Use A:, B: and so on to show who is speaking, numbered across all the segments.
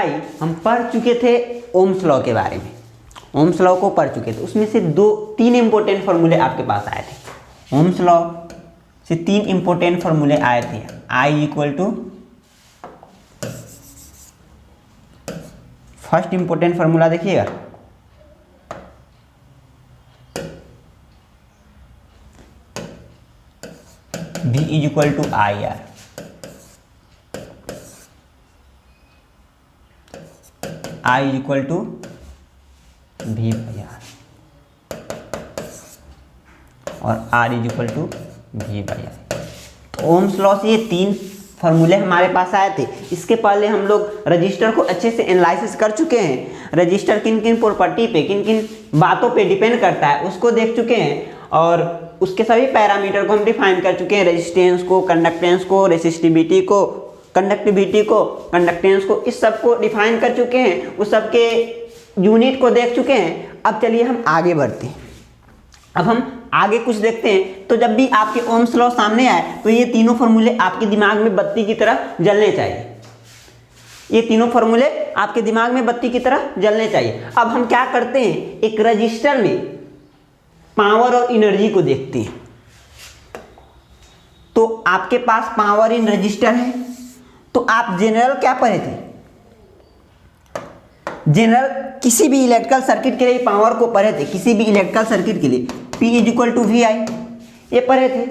A: आई हम पढ़ चुके थे ओम्स लॉ के बारे में, ओम्स लॉ को पढ़ चुके थे। उसमें से तीन इंपॉर्टेंट फार्मूले आपके पास आए थे। ओम्स लॉ से तीन इंपॉर्टेंट फार्मूले आए थे। I equal to, first important formula देखिएगा, V is equal to I R. I is equal to V by R और R is equal to V by R. Ohm's law से ये तीन फार्मूले हमारे पास आए थे। इसके पहले हम लोग रजिस्टर को अच्छे से एनालिसिस कर चुके हैं। रजिस्टर किन किन प्रॉपर्टी पे, किन किन बातों पे डिपेंड करता है उसको देख चुके हैं और उसके सभी पैरामीटर को हम डिफाइन कर चुके हैं। रेजिस्टेंस को, कंडक्टेंस को, रेसिस्टिविटी को, कंडक्टिविटी को, कंडक्टेंस को, इस सब को डिफाइन कर चुके हैं। उस सब के यूनिट को देख चुके हैं। अब चलिए हम आगे बढ़ते हैं। अब हम आगे कुछ देखते हैं। तो जब भी आपके ओम्स लॉ सामने आए तो ये तीनों फार्मूले आपके दिमाग में बत्ती की तरह जलने चाहिए। ये तीनों फार्मूले आपके दिमाग में बत्ती की तरह जलने चाहिए। अब हम क्या करते हैं, एक रजिस्टर में पावर और एनर्जी को देखते हैं। तो आपके पास पावर इन रजिस्टर है। तो आप जनरल क्या पढ़े थे, जनरल किसी भी इलेक्ट्रिकल सर्किट के लिए पावर को पढ़े थे। किसी भी इलेक्ट्रिकल सर्किट के लिए P is equal to V I, ये पढ़े थे,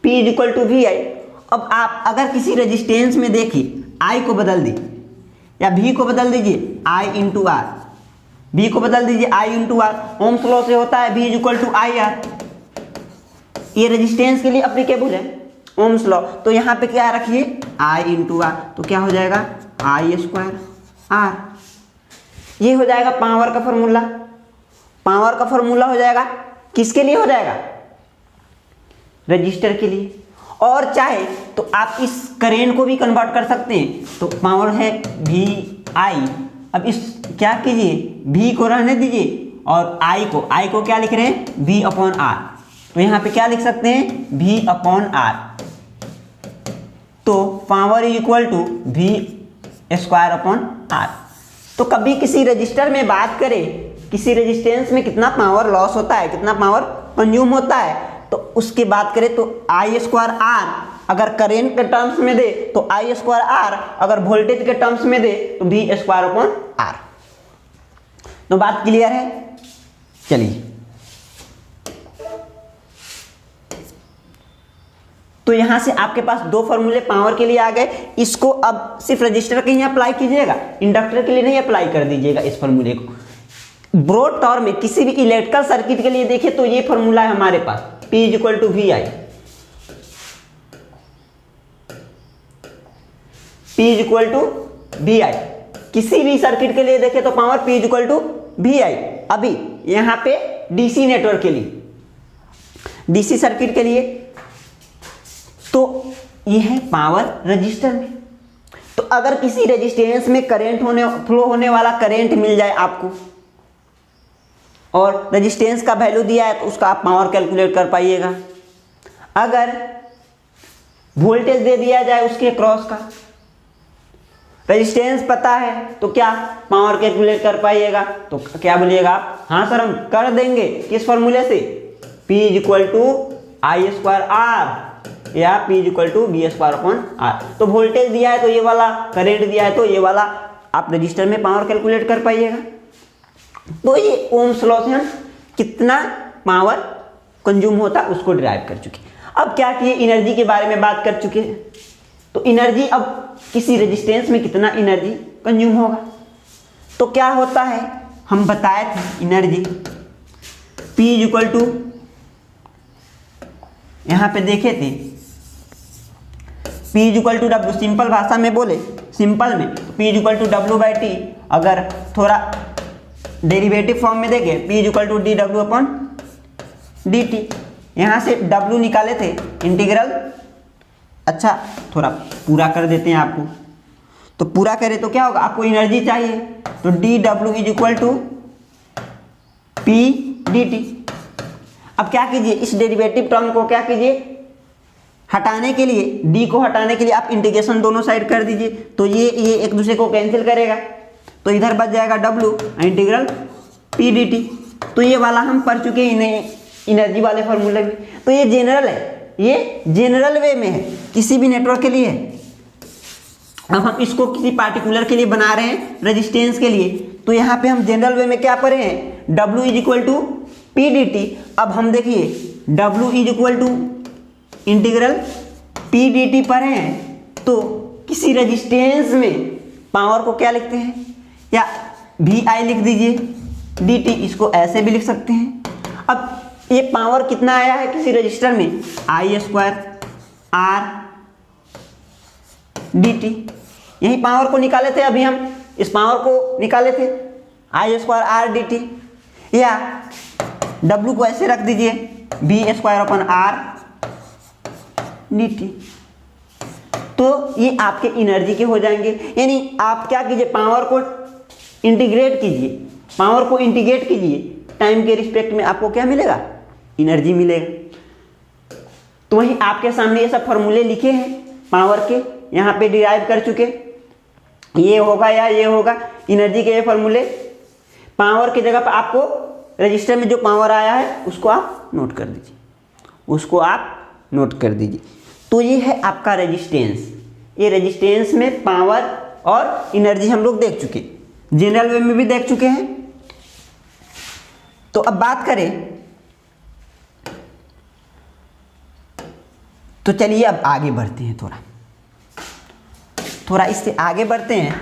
A: P is equal to V I. अब आप अगर किसी रेजिस्टेंस में देखिए, I को बदल दीजिए या V को बदल दीजिए I इंटू आर, V को बदल दीजिए I into R. Ohm's law से होता है V is equal to I R. ये रेजिस्टेंस के लिए अप्लीकेबल है ओम्स लॉ। तो यहाँ पे क्या रखिए I इंटू आर, तो क्या हो जाएगा आई स्क्वायर आर। ये हो जाएगा पावर का फॉर्मूला। पावर का फॉर्मूला हो जाएगा, किसके लिए हो जाएगा, रजिस्टर के लिए। और चाहे तो आप इस करेंट को भी कन्वर्ट कर सकते हैं। तो पावर है वी आई। अब इस क्या कीजिए, V को रहने दीजिए और I को क्या लिख रहे हैं, V अपॉन आर। तो यहाँ पे क्या लिख सकते हैं, V अपॉन आर। तो power is equal to V square upon R. तो कभी किसी रजिस्टर में बात करें, किसी रेजिस्टेंस में कितना पावर लॉस होता है, कितना पावर कंज्यूम होता है, तो उसकी बात करें तो आई स्क्वायर आर अगर करेंट के टर्म्स में दे तो आई स्क्वायर आर, अगर वोल्टेज के टर्म्स में दे तो V स्क्वायर अपॉन आर। तो बात क्लियर है। चलिए, तो यहां से आपके पास दो फॉर्मूले पावर के लिए आ गए। इसको अब सिर्फ रजिस्टर के ही अप्लाई कीजिएगा, इंडक्टर के लिए नहीं अप्लाई कर दीजिएगा इस फॉर्मूले को। ब्रॉड टर्म में किसी भी इलेक्ट्रिकल सर्किट के लिए देखिए तो ये फॉर्मूला है हमारे पास, P is equal to V I. P is equal to V I. किसी भी सर्किट के लिए देखें तो power P is equal to V I. अभी यहां पे डीसी नेटवर्क के लिए, डीसी सर्किट के लिए तो ये है पावर रजिस्टर में। तो अगर किसी रेजिस्टेंस में करंट फ्लो होने वाला करंट मिल जाए आपको और रेजिस्टेंस का वैल्यू दिया है तो उसका आप पावर कैलकुलेट कर पाइएगा। अगर वोल्टेज दे दिया जाए उसके क्रॉस का, रेजिस्टेंस पता है तो क्या पावर कैलकुलेट कर पाइएगा। तो क्या बोलिएगा आप, हाँ सर हम कर देंगे। किस फॉर्मूले से, P is equal to I square R या P is equal to V square upon R. तो वोल्टेज दिया है तो ये वाला, करंट दिया है तो ये वाला, आप रजिस्टर में पावर कैलकुलेट कर पाइएगा। तो ये ओम्स लॉ से हम कितना पावर कंज्यूम होता है उसको डिराइव कर चुके। अब क्या किए, एनर्जी के बारे में बात कर चुके हैं। तो एनर्जी, अब किसी रेजिस्टेंस में कितना एनर्जी कंज्यूम होगा, तो क्या होता है हम बताए थे energy P is equal to, यहां पे देखे थे P is equal to W. Simple भाषा में बोले, सिंपल में तो P is equal to W by T. अगर थोड़ा डेरिवेटिव फॉर्म में देखें P is equal to D W upon D T. यहाँ से W निकाले थे इंटीग्रल। अच्छा, थोड़ा पूरा कर देते हैं आपको। तो पूरा करें तो क्या होगा, आपको एनर्जी चाहिए तो D W is equal to P D T. अब क्या कीजिए, इस डेरिवेटिव टर्म को क्या कीजिए, हटाने के लिए, डी को हटाने के लिए आप इंटीग्रेशन दोनों साइड कर दीजिए, तो ये एक दूसरे को कैंसिल करेगा, तो इधर बच जाएगा W integral P D T. तो ये वाला हम पढ़ चुके हैं एनर्जी वाले फॉर्मूले में। तो ये जनरल है, ये जनरल वे में है, किसी भी नेटवर्क के लिए है। अब हम इसको किसी पार्टिकुलर के लिए बना रहे हैं, रेजिस्टेंस के लिए, तो यहाँ पे हम जनरल वे में क्या पढ़े हैं, W is equal to P D T. अब हम देखिए W is equal to integral P D T पढ़े हैं, तो किसी रेजिस्टेंस में पावर को क्या लिखते हैं, या वी आई लिख दीजिए डी टी, इसको ऐसे भी लिख सकते हैं। अब ये पावर कितना आया है किसी रजिस्टर में, आई स्क्वायर आर डी टी, यही पावर को निकाले थे अभी हम, इस पावर को निकाले थे I square R D T, या W को ऐसे रख दीजिए V square upon R D T. तो ये आपके एनर्जी के हो जाएंगे। यानी आप क्या कीजिए, पावर को इंटीग्रेट कीजिए, पावर को इंटीग्रेट कीजिए, टाइम के रिस्पेक्ट में आपको क्या मिलेगा, एनर्जी मिलेगा। तो वहीं आपके सामने ये सब फॉर्मूले लिखे हैं पावर के, यहाँ पे डिराइव कर चुके, ये होगा या ये होगा एनर्जी के ये फॉर्मूले। पावर की जगह पर आपको रजिस्टर में जो पावर आया है उसको आप नोट कर दीजिए, उसको आप नोट कर दीजिए। तो ये है आपका रेजिस्टेंस। ये रेजिस्टेंस में पावर और एनर्जी हम लोग देख चुके, जनरल वे में भी देख चुके हैं। तो अब बात करें, तो चलिए अब आगे बढ़ते हैं, थोड़ा इससे आगे बढ़ते हैं।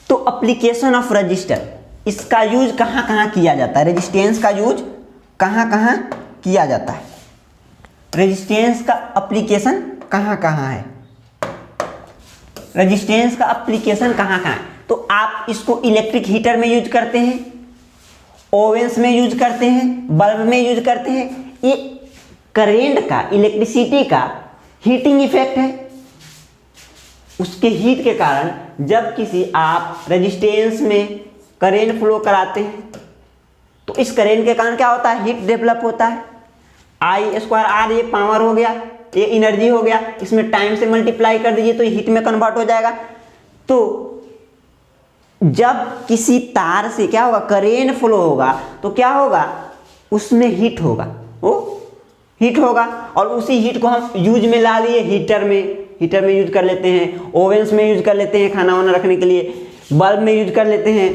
A: तो एप्लीकेशन ऑफ रजिस्टर, इसका यूज कहाँ कहाँ किया जाता है, रेजिस्टेंस का यूज कहाँ कहाँ किया जाता है, रेजिस्टेंस का एप्लीकेशन कहाँ कहाँ है, रेजिस्टेंस का एप्लीकेशन कहाँ कहाँ है। तो आप इसको इलेक्ट्रिक हीटर में यूज करते हैं, ओवेंस में यूज करते हैं, बल्ब में यूज करते हैं। ये करेंट का, इलेक्ट्रिसिटी का हीटिंग इफेक्ट है। उसके हीट के कारण जब किसी आप रेजिस्टेंस में करेंट फ्लो कराते हैं, तो इस करेंट के कारण क्या होता है, हीट डेवलप होता है। आई स्क्वायर आर ये पावर हो गया, ये एनर्जी हो गया, इसमें टाइम से मल्टीप्लाई कर दीजिए तो ये हीट में कन्वर्ट हो जाएगा। तो जब किसी तार से क्या होगा, करेंट फ्लो होगा, तो क्या होगा, उसमें हीट होगा, वो हीट होगा, और उसी हीट को हम यूज में ला लिए, हीटर में यूज कर लेते हैं, ओवेंस में यूज कर लेते हैं खाना वाना रखने के लिए, बल्ब में यूज कर लेते हैं।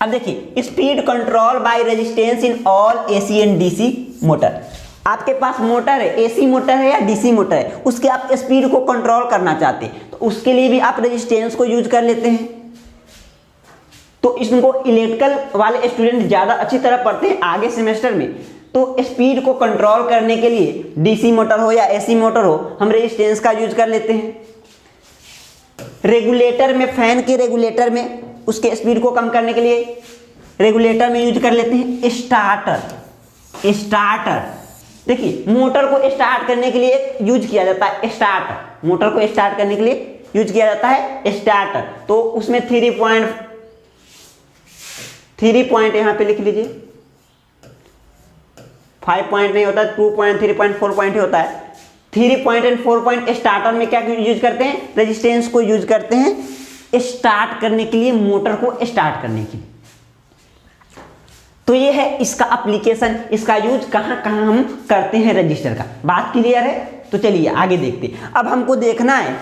A: अब देखिए, speed control by resistance in all AC and DC motor. आपके पास मोटर है, एसी मोटर है या डीसी मोटर है, उसके आप स्पीड को कंट्रोल करना चाहते हैं, तो उसके लिए भी आप रेजिस्टेंस को यूज कर लेते हैं। तो इसको इलेक्ट्रिकल वाले स्टूडेंट ज़्यादा अच्छी तरह पढ़ते हैं आगे सेमेस्टर में। तो स्पीड को कंट्रोल करने के लिए डीसी मोटर हो या एसी मोटर हो, हम रेजिस्टेंस का यूज कर लेते हैं। रेगुलेटर में, फैन के रेगुलेटर में उसके स्पीड को कम करने के लिए रेगुलेटर में यूज कर लेते हैं स्टार्टर। देखिए, मोटर को स्टार्ट करने के लिए यूज किया जाता है स्टार्टर, मोटर को स्टार्ट करने के लिए यूज किया जाता है स्टार्टर। तो उसमें 3 पॉइंट यहाँ पे लिख लीजिए, 5 पॉइंट नहीं होता, 2 पॉइंट, 3 पॉइंट, 4 पॉइंट ही होता है। 3 पॉइंट एंड 4 पॉइंट स्टार्टर में क्या यूज करते हैं, रेजिस्टेंस को यूज करते हैं स्टार्ट करने के लिए, मोटर को स्टार्ट करने के लिए। तो ये है इसका एप्लीकेशन, इसका यूज कहाँ कहाँ हम करते हैं रजिस्टर का। बात क्लियर है? तो चलिए आगे देखते हैं। अब हमको देखना है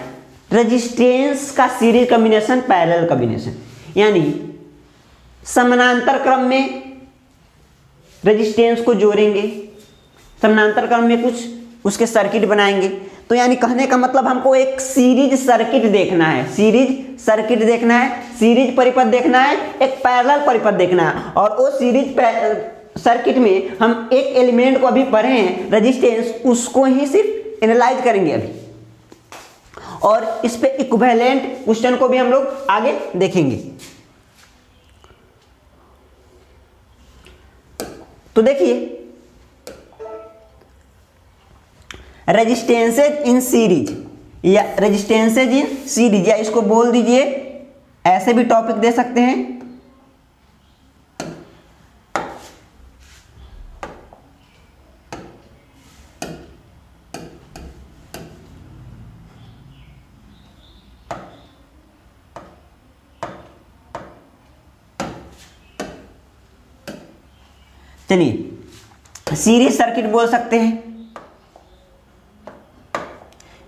A: रेजिस्टेंस का सीरीज कॉम्बिनेशन, पैरेलल कॉम्बिनेशन, यानी समानांतर क्रम में रेजिस्टेंस को जोड़ेंगे, समानांतर क्रम में कुछ उसके सर्किट बनाएंगे। तो यानी कहने का मतलब हमको एक सीरीज सर्किट देखना है, सीरीज सर्किट देखना है, सीरीज परिपथ देखना है, एक पैरेलल परिपथ देखना है। और वो सीरीज सर्किट में हम एक एलिमेंट को अभी पढ़े हैं रेजिस्टेंस, उसको ही सिर्फ एनालाइज करेंगे अभी, और इस पे इक्विवेलेंट क्वेश्चन को भी हम लोग आगे देखेंगे। तो देखिए, रेजिस्टेंसेज इन सीरीज या रेजिस्टेंसेज इन सीरीज, या इसको बोल दीजिए, ऐसे भी टॉपिक दे सकते हैं, चलिए सीरीज सर्किट बोल सकते हैं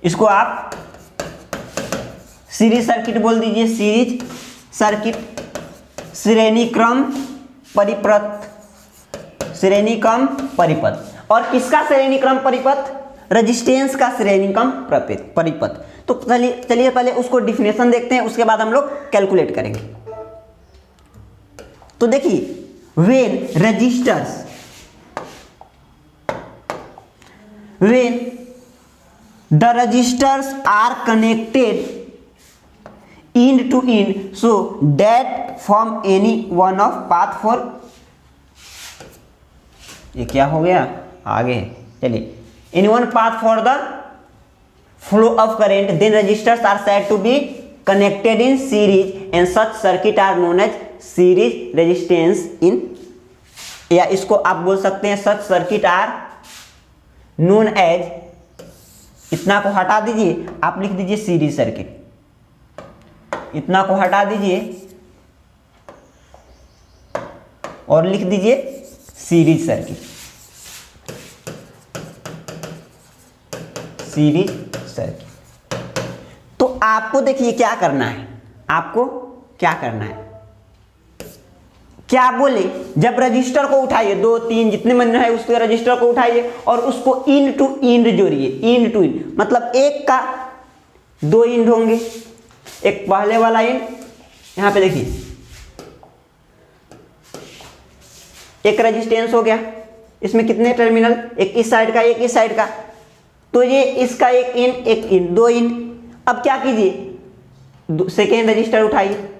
A: इसको, आप सीरीज सर्किट बोल दीजिए। सीरीज सर्किट, श्रेणी क्रम परिपथ, श्रेणी क्रम परिपथ। और किसका श्रेणी क्रम परिपथ? रेजिस्टेंस का श्रेणी क्रम परिपथ। तो चलिए पहले उसको डिफिनेशन देखते हैं, उसके बाद हम लोग कैलकुलेट करेंगे। तो देखिए, when the resistors are connected end to end so that form any one of path for, ये क्या हो गया आगे, चलिए, any one path for the flow of current, then resistors are said to be connected in series and such circuit are known as series resistance in, या इसको आप बोल सकते हैं such circuit are known as, इतना को हटा दीजिए, आप लिख दीजिए सीरीज सर्किट, इतना को हटा दीजिए और लिख दीजिए सीरीज सर्किट, सीरीज सर्किट। तो आपको देखिए क्या करना है, आपको क्या करना है, क्या बोले, जब रजिस्टर को उठाइए, 2 3 जितने मन है उसके रजिस्टर को उठाइए और उसको इन टू इन जोड़िए, इन टू इन मतलब एक का 2 इंड होंगे, एक पहले वाला इंड, यहां पे देखिए एक रेजिस्टेंस हो गया, इसमें कितने टर्मिनल, एक इस साइड का एक इस साइड का, तो ये इसका एक इन 2 इन। अब क्या कीजिए, सेकेंड रजिस्टर उठाइए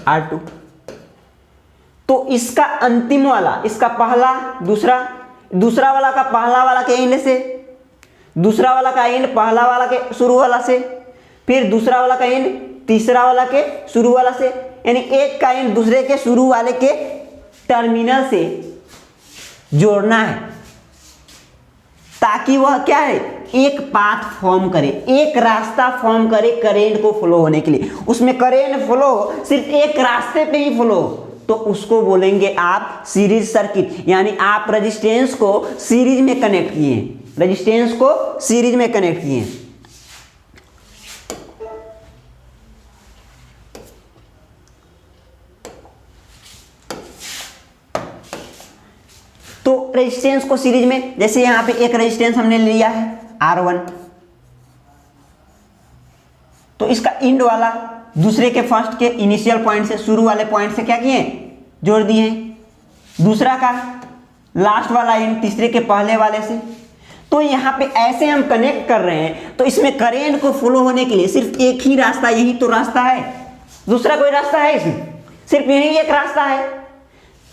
A: R2, तो इसका अंतिम वाला, इसका पहला दूसरा वाला का पहला वाला के एंड से, दूसरा वाला का एंड पहला वाला के शुरू वाला से, फिर दूसरा वाला का एंड तीसरा वाला के शुरू वाला से, यानी एक का एंड दूसरे के शुरू वाले के टर्मिनल से जोड़ना है, ताकि वह क्या है, एक पाथ फॉर्म करे, एक रास्ता फॉर्म करे करेंट को फ्लो होने के लिए। उसमें करेंट फ्लो सिर्फ एक रास्ते पे ही फ्लो, तो उसको बोलेंगे आप सीरीज सर्किट, यानी आप रेजिस्टेंस को सीरीज में कनेक्ट किए हैं, रेजिस्टेंस को सीरीज में कनेक्ट किए हैं। तो रेजिस्टेंस को सीरीज में, जैसे यहां पे एक रेजिस्टेंस हमने लिया है R1, तो इसका इंड वाला दूसरे के फर्स्ट के इनिशियल पॉइंट से, शुरू वाले पॉइंट से क्या किए, जोड़ दिए हैं। दूसरा का लास्ट वाला इंड तीसरे के पहले वाले से। तो यहां पे ऐसे हम कनेक्ट कर रहे हैं, तो इसमें करेंट को फ्लो होने के लिए सिर्फ एक ही रास्ता, यही तो रास्ता है, दूसरा कोई रास्ता है इसमें, सिर्फ यही एक रास्ता है।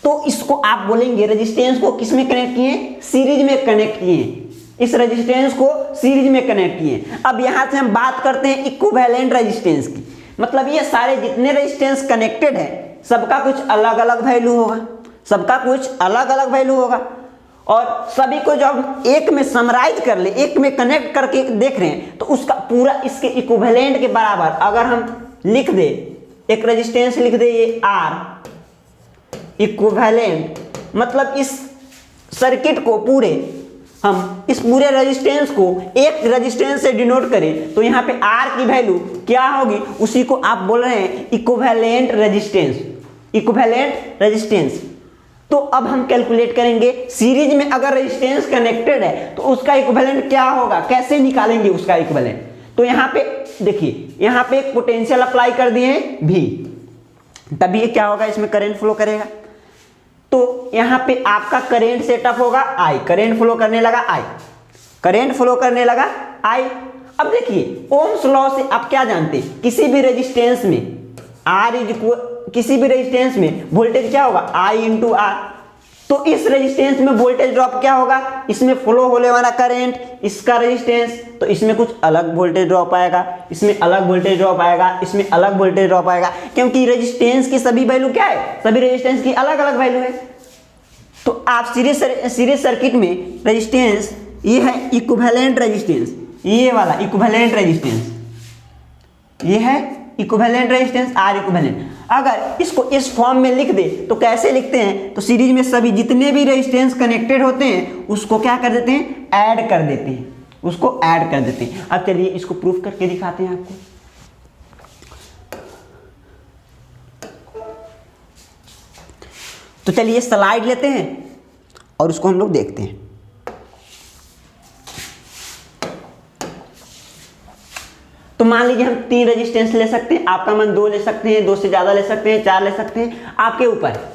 A: तो इसको आप बोलेंगे रेजिस्टेंस को किस में कनेक्ट किए, सीरीज में कनेक्ट किए, इस रेजिस्टेंस को सीरीज में कनेक्ट किए। अब यहां से हम बात करते हैं इक्विवेलेंट रेजिस्टेंस की, मतलब ये सारे जितने रेजिस्टेंस कनेक्टेड है सबका कुछ अलग अलग वैल्यू होगा, सबका कुछ अलग अलग वैल्यू होगा, और सभी को जब हम एक में समराइज कर ले, एक में कनेक्ट करके देख रहे हैं, तो उसका पूरा इसके इक्विवेलेंट के बराबर अगर हम लिख दे, एक रेजिस्टेंस लिख दे ये R इक्विवेलेंट, मतलब इस सर्किट को पूरे, हम इस पूरे रेजिस्टेंस को एक रेजिस्टेंस से डिनोट करें, तो यहाँ पे R की वैल्यू क्या होगी, उसी को आप बोल रहे हैं इक्विवेलेंट रेजिस्टेंस, इक्विवेलेंट रेजिस्टेंस। तो अब हम कैलकुलेट करेंगे, सीरीज में अगर रेजिस्टेंस कनेक्टेड है तो उसका इक्विवेलेंट क्या होगा, कैसे निकालेंगे उसका इक्विवेलेंट। तो यहाँ पे देखिए, यहाँ पे एक पोटेंशियल अप्लाई कर दिए हैं V, तभी ये क्या होगा, इसमें करंट फ्लो करेगा। तो यहाँ पे आपका करंट सेटअप होगा I, करंट फ्लो करने लगा I, करंट फ्लो करने लगा I। अब देखिए ओम्स लॉ से आप क्या जानते हैं, किसी भी रेजिस्टेंस में R इज इक्वल, किसी भी रेजिस्टेंस में वोल्टेज क्या होगा I इंटू R। तो इस रेजिस्टेंस में वोल्टेज ड्रॉप क्या होगा, इसमें फ्लो होने वाला करंट, इसका रेजिस्टेंस, तो इसमें कुछ अलग वोल्टेज ड्रॉप आएगा, इसमें अलग वोल्टेज ड्रॉप आएगा, इसमें अलग वोल्टेज ड्रॉप आएगा, क्योंकि रेजिस्टेंस की सभी वैल्यू क्या है, सभी रेजिस्टेंस की अलग अलग वैल्यू है। तो आप सीरीज सर्किट में रेजिस्टेंस, ये है इक्विवेलेंट रेजिस्टेंस, ये वाला इक्विवेलेंट रेजिस्टेंस, ये है इक्विवेलेंट रेजिस्टेंस R इक्विवेलेंट। अगर इसको इस फॉर्म में लिख दे तो कैसे लिखते हैं, तो सीरीज में सभी जितने भी रेजिस्टेंस कनेक्टेड होते हैं उसको क्या कर देते हैं, ऐड कर देते हैं, उसको ऐड कर देते हैं। अब चलिए इसको प्रूफ करके दिखाते हैं आपको। तो चलिए स्लाइड लेते हैं और उसको हम लोग देखते हैं। तो मान लीजिए हम 3 रेजिस्टेंस ले सकते हैं, आपका मन 2 ले सकते हैं, 2 से ज़्यादा ले सकते हैं, 4 ले सकते हैं, आपके ऊपर है।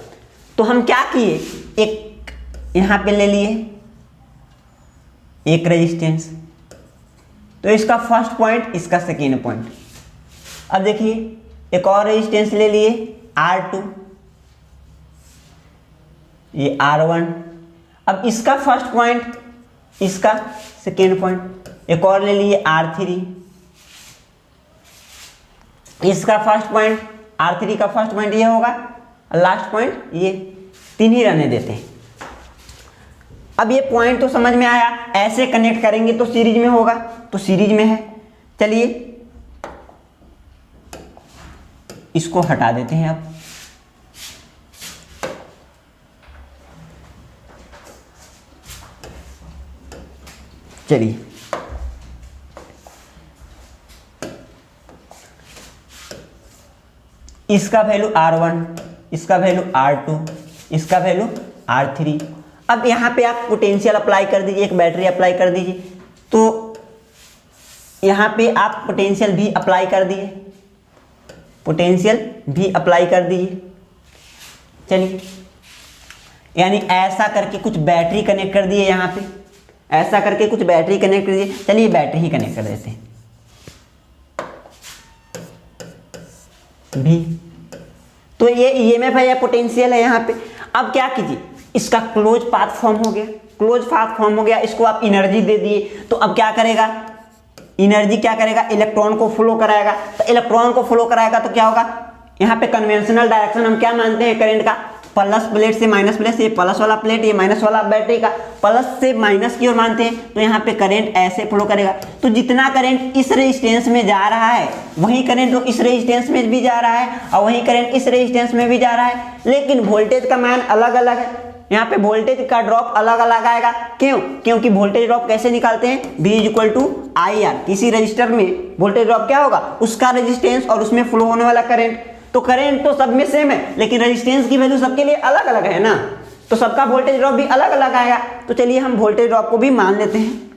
A: तो हम क्या किए, एक यहाँ पे ले लिए एक रेजिस्टेंस, तो इसका फर्स्ट पॉइंट, इसका सेकेंड पॉइंट। अब देखिए एक और रेजिस्टेंस ले लिए R2, ये R1। अब इसका फर्स्ट पॉइंट, इसका सेकेंड पॉइंट। एक और ले लिए R3, इसका फर्स्ट पॉइंट, R3 का फर्स्ट पॉइंट ये होगा, लास्ट पॉइंट ये। 3 ही रहने देते हैं। अब ये पॉइंट तो समझ में आया, ऐसे कनेक्ट करेंगे तो सीरीज में होगा, तो सीरीज में है। चलिए इसको हटा देते हैं। अब चलिए इसका वैल्यू R1, इसका वैल्यू R2, इसका वैल्यू R3। अब यहाँ पे आप पोटेंशियल अप्लाई कर दीजिए, एक बैटरी अप्लाई कर दीजिए। तो यहाँ पे आप पोटेंशियल भी अप्लाई कर दिए, पोटेंशियल भी अप्लाई कर दिए। चलिए यानी ऐसा करके कुछ बैटरी कनेक्ट कर दिए, यहाँ पे ऐसा करके कुछ बैटरी कनेक्ट कर दिए। चलिए बैटरी ही कनेक्ट कर देते हैं भी। तो ये ईएमएफ है या पोटेंशियल है यहाँ पे। अब क्या कीजिए, इसका क्लोज पाथ फॉर्म हो गया, क्लोज पाथ फॉर्म हो गया, इसको आप एनर्जी दे दिए। तो अब क्या करेगा, एनर्जी क्या करेगा, इलेक्ट्रॉन को फ्लो कराएगा। तो इलेक्ट्रॉन को फ्लो कराएगा तो क्या होगा, यहाँ पे कन्वेंशनल डायरेक्शन हम क्या मानते हैं करंट का, प्लस प्लेट से माइनस प्लेट, ये प्लस वाला प्लेट, ये माइनस वाला बैटरी का, प्लस से माइनस की ओर मानते हैं। तो यहाँ पे करंट ऐसे फ्लो करेगा। तो जितना करंट इस रेजिस्टेंस में जा रहा है वही करंट तो इस रेजिस्टेंस में भी जा रहा है और वही करंट इस रेजिस्टेंस में भी जा रहा है, लेकिन वोल्टेज का मान अलग अलग है। यहाँ पे वोल्टेज का ड्रॉप अलग अलग आएगा। क्यों, क्योंकि वोल्टेज ड्रॉप कैसे निकालते हैं, V = IR। किसी रजिस्टर में वोल्टेज ड्रॉप क्या होगा, उसका रेजिस्टेंस और उसमें फ्लो होने वाला करंट। तो करंट तो सब में सेम है, लेकिन रेजिस्टेंस की वैल्यू सबके लिए अलग अलग है ना, तो सबका वोल्टेज ड्रॉप भी अलग अलग आएगा। तो चलिए हम वोल्टेज ड्रॉप को भी मान लेते हैं।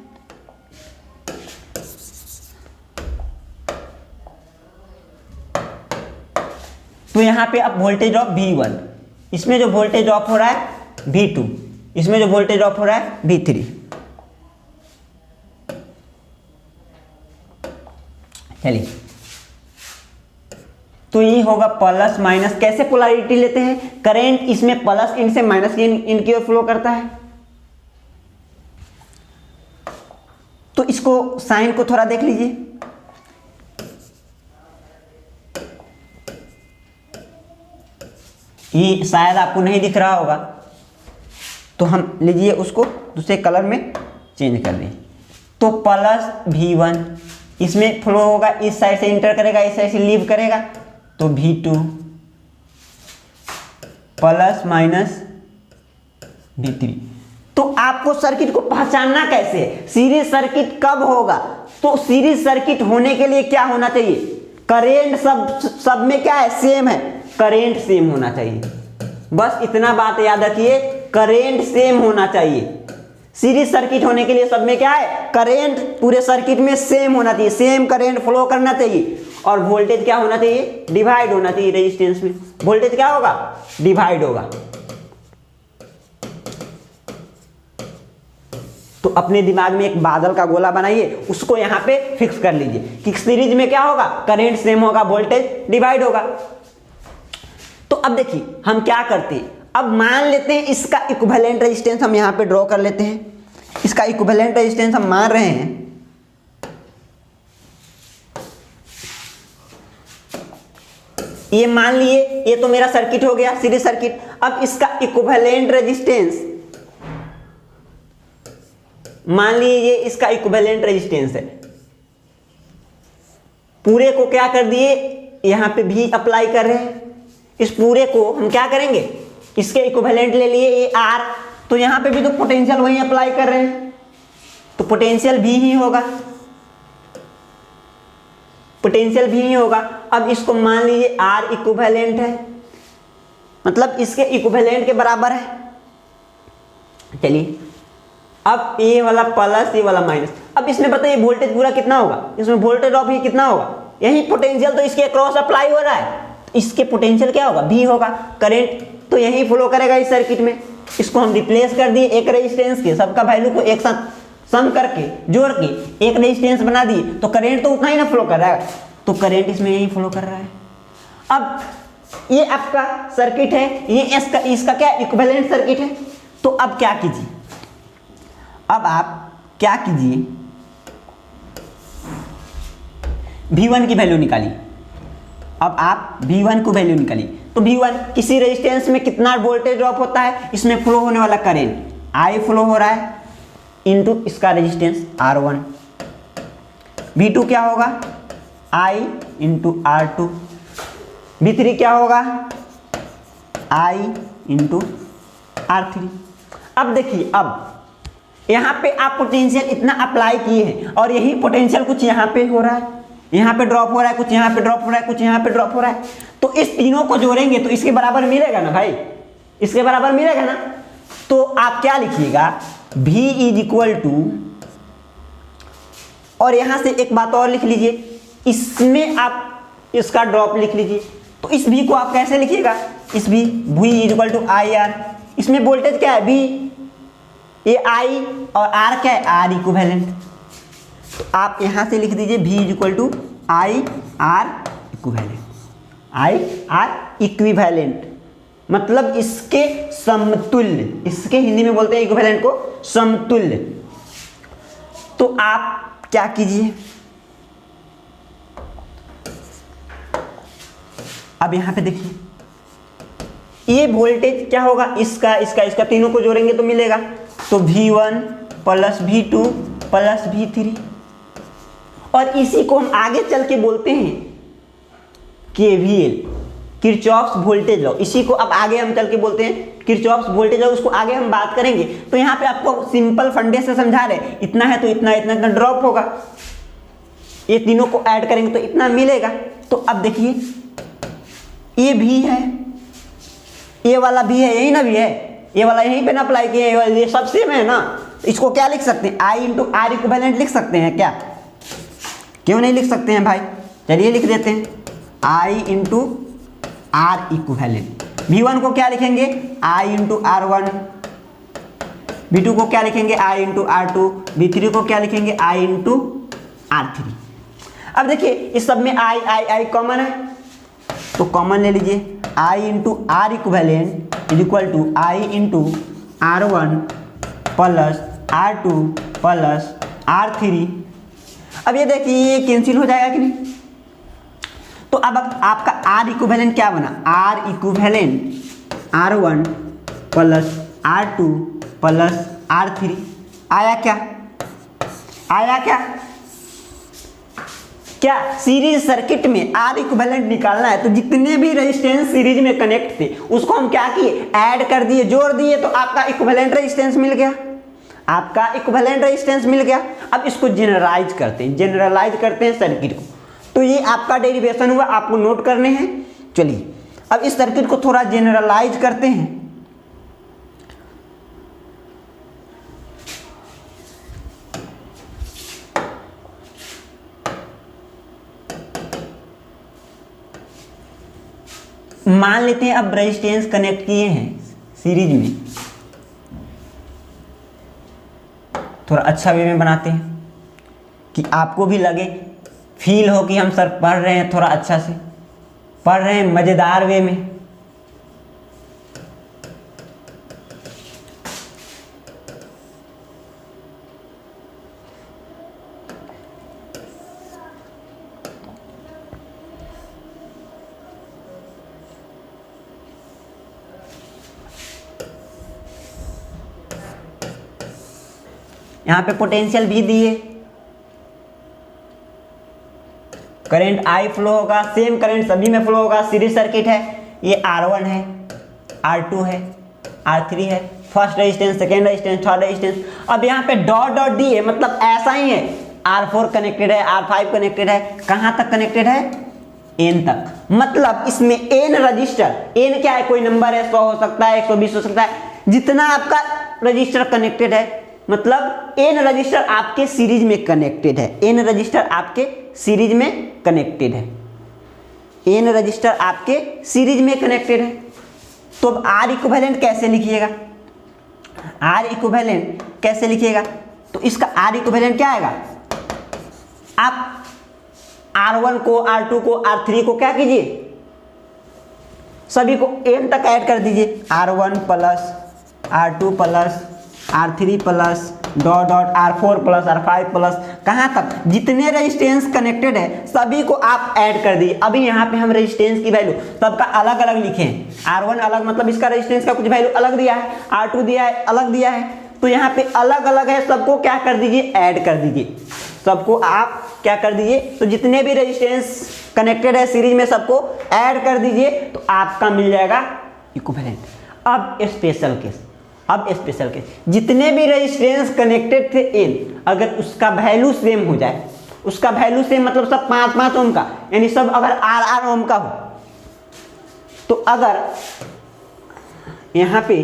A: तो यहाँ पे अब वोल्टेज ड्रॉप V1, इसमें जो वोल्टेज ड्रॉप हो रहा है V2, इसमें जो वोल्टेज ड्रॉप हो रहा है V3। चलिए तो ये होगा प्लस माइनस। कैसे पोलैरिटी लेते हैं, करंट इसमें प्लस इन से माइनस इन की ओर फ्लो करता है। तो इसको साइन को थोड़ा देख लीजिए, ये शायद आपको नहीं दिख रहा होगा, तो हम लीजिए उसको दूसरे कलर में चेंज कर दें। तो प्लस V1 इसमें फ्लो होगा, इस साइड से इंटर करेगा, इस साइड से लीव करेगा, तो V2 प्लस माइनस V3। तो आपको सर्किट को पहचानना कैसे है, सीरीज सर्किट कब होगा, तो सीरीज सर्किट होने के लिए क्या होना चाहिए, करेंट सब में क्या है, सेम है, करेंट सेम होना चाहिए। बस इतना बात याद रखिए, करेंट सेम होना चाहिए। सीरीज सर्किट होने के लिए सब में क्या है, करेंट पूरे सर्किट में सेम होना चाहिए, सेम करेंट फ्लो करना चाहिए। और वोल्टेज क्या होना चाहिए, डिवाइड होना चाहिए। रेजिस्टेंस में वोल्टेज क्या होगा, डिवाइड होगा। तो अपने दिमाग में एक बादल का गोला बनाइए, उसको यहां पे फिक्स कर लीजिए कि सीरीज में क्या होगा, करेंट सेम होगा, वोल्टेज डिवाइड होगा। तो अब देखिए हम क्या करते हैं, अब मान लेते हैं इसका इक्विवेलेंट रेजिस्टेंस हम यहां पे ड्रॉ कर लेते हैं। इसका इक्विवेलेंट रेजिस्टेंस हम मान रहे हैं ये, मान लिए ये तो मेरा सर्किट हो गया, सीरीज सर्किट। अब इसका इक्विवेलेंट रेजिस्टेंस मान लीजिए, इसका इक्विवेलेंट रेजिस्टेंस है। पूरे को क्या कर दिए, यहां पे भी अप्लाई कर रहे हैं, इस पूरे को हम क्या करेंगे, इसके इक्विवेलेंट ले लिए ये R, तो यहाँ पे भी तो पोटेंशियल वही अप्लाई कर रहे हैं, तो पोटेंशियल भी ही होगा, पोटेंशियल भी ही होगा। अब इसको मान लीजिए R इक्विवेलेंट है, मतलब इसके इक्विवेलेंट के बराबर है। चलिए अब ये वाला प्लस ये वाला माइनस, अब इसमें बताइए वोल्टेज पूरा कितना होगा, इसमें वोल्टेज ड्रॉप ही कितना होगा, यही पोटेंशियल तो इसके अक्रॉस अप्लाई हो रहा है, इसके पोटेंशियल क्या होगा, भी होगा। करंट तो यही फ्लो करेगा इस सर्किट में, इसको हम रिप्लेस कर दिए एक रेजिस्टेंस के, सबका वैल्यू को एक साथ सम करके जोड़ के एक रेजिस्टेंस बना दिए, तो करंट तो उतना ही ना फ्लो कर रहा है, तो करंट इसमें यही फ्लो कर रहा है। अब ये आपका सर्किट है, ये इसका क्या इक्विवेलेंट सर्किट है। तो अब क्या कीजिए, अब आप क्या कीजिए, V1 की वैल्यू निकालिए। अब आप V1 को वैल्यू निकालिए, तो V1 किसी रेजिस्टेंस में कितना वोल्टेज ड्रॉप होता है, इसमें फ्लो होने वाला करंट I फ्लो हो रहा है इनटू इसका रेजिस्टेंस R1। V2 क्या होगा, I इंटू R2। V3 क्या होगा, I इंटू R3। अब देखिए, अब यहाँ पे आप पोटेंशियल इतना अप्लाई किए हैं और यही पोटेंशियल कुछ यहाँ पे हो रहा है, यहाँ पे ड्रॉप हो रहा है, कुछ यहाँ पे ड्रॉप हो रहा है, कुछ यहाँ पे ड्रॉप हो रहा है, तो इस तीनों को जोड़ेंगे तो इसके बराबर मिलेगा ना भाई, इसके बराबर मिलेगा ना। तो आप क्या लिखिएगा, V इज इक्वल टू, और यहां से एक बात और लिख लीजिए, इसमें आप इसका ड्रॉप लिख लीजिए। तो इस V को आप कैसे लिखिएगा, इस V is equal to IR, इसमें वोल्टेज क्या है V, ये I और R क्या है, R इक्विवेलेंट। तो आप यहां से लिख दीजिए V is equal to IR equivalent, IR equivalent मतलब इसके समतुल्य, इसके हिंदी में बोलते हैं इक्विवेलेंट को समतुल्य। तो आप क्या कीजिए, अब यहां पे देखिए, ये वोल्टेज क्या होगा, इसका इसका इसका तीनों को जोड़ेंगे तो मिलेगा, तो V1 plus V2 plus V3, और इसी को हम आगे चल के बोलते हैं KVL, किरचॉफ्स वोल्टेज लॉ। इसी को अब आगे हम चल के बोलते हैं किरचॉफ्स वोल्टेज लॉ, उसको आगे हम बात करेंगे। तो यहाँ पे आपको सिंपल फंडे से समझा रहे, इतना है तो इतना इतना इतना ड्रॉप होगा, ये तीनों को ऐड करेंगे तो इतना मिलेगा। तो अब देखिए, ये भी है, ये वाला भी है, यही ना भी है, ये वाला यहीं पे ना अप्लाई किए, ये सब सेम है ना। इसको क्या लिख सकते हैं, I इंटू R इक्विवेलेंट लिख सकते हैं क्या, क्यों नहीं लिख सकते हैं भाई, चलिए लिख देते हैं, I into R equivalent. V1 को क्या लिखेंगे, I इंटू R1, V2 को क्या लिखेंगे, I इंटू R2, V3 को क्या लिखेंगे, I इंटू R3। अब देखिए इस सब में I कॉमन है, तो कॉमन ले लीजिए, I into R equivalent is equal to I into R1 plus R2 plus R3। अब ये देखिए ये कैंसिल हो जाएगा कि नहीं, तो अब आपका R इक्विवेलेंट क्या बना, R equivalent R1 plus R2 plus R3 आया क्या, आया क्या, क्या सीरीज सर्किट में R इक्विवेलेंट निकालना है तो जितने भी रेजिस्टेंस सीरीज में कनेक्ट थे उसको हम क्या किए, ऐड कर दिए, जोड़ दिए, तो आपका इक्विवेलेंट रेजिस्टेंस मिल गया, आपका इक्विवेलेंट रेजिस्टेंस मिल गया। अब इसको जनरलाइज करते हैं सर्किट को, तो ये आपका डेरिवेशन हुआ, आपको नोट करने हैं। चलिए अब इस सर्किट को थोड़ा जनरलाइज करते हैं। मान लेते हैं अब रेजिस्टेंस कनेक्ट किए हैं सीरीज में, थोड़ा अच्छा वे में बनाते हैं कि आपको भी लगे, फील हो कि हम सर पढ़ रहे हैं, थोड़ा अच्छा से पढ़ रहे हैं, मज़ेदार वे में। यहाँ पे पोटेंशियल भी दिए, करंट I फ्लो होगा, सेम करंट सभी में फ्लो होगा, सीरीज सर्किट है, ये R1 है, R2 है, R3 है, first resistance, second resistance, third resistance. अब यहाँ पे डॉट डॉट दिए मतलब ऐसा ही है, R4 कनेक्टेड है, R5 कनेक्टेड है, कहाँ तक कनेक्टेड है? N तक। मतलब इसमें N रजिस्टर, N क्या है? कोई नंबर है, 100 हो सकता है, 120 हो सकता है, जितना आपका रजिस्टर कनेक्टेड है, मतलब N रजिस्टर आपके सीरीज में कनेक्टेड है, N रजिस्टर आपके सीरीज में कनेक्टेड है, N रजिस्टर आपके सीरीज में कनेक्टेड है। तो अब R इक्विवेलेंट कैसे लिखिएगा? R इक्विवेलेंट कैसे लिखिएगा? तो इसका R इक्विवेलेंट क्या आएगा? आप R1 को, R2 को, R3 को क्या कीजिए? सभी को N तक ऐड कर दीजिए, R1 plus R2 plus R3 plus dot dot R4 plus R5 plus, कहाँ तक? जितने रेजिस्टेंस कनेक्टेड है सभी को आप ऐड कर दीजिए। अभी यहाँ पे हम रेजिस्टेंस की वैल्यू सबका अलग अलग लिखे हैं। R1 अलग, मतलब इसका रेजिस्टेंस का कुछ वैल्यू अलग दिया है, R2 दिया है, अलग दिया है, तो यहाँ पे अलग अलग है, सबको क्या कर दीजिए? ऐड कर दीजिए। सबको आप क्या कर दीजिए? तो जितने भी रेजिस्टेंस कनेक्टेड है सीरीज में सबको ऐड कर दीजिए, तो आपका मिल जाएगा इक्विवेलेंट। अब स्पेशल केस, जितने भी रेजिस्टेंस कनेक्टेड थे N, अगर उसका वैल्यू सेम हो जाए, उसका वैल्यू सेम मतलब सब 5-5 ओम का, यानी सब अगर R ओम का हो, तो अगर यहाँ पे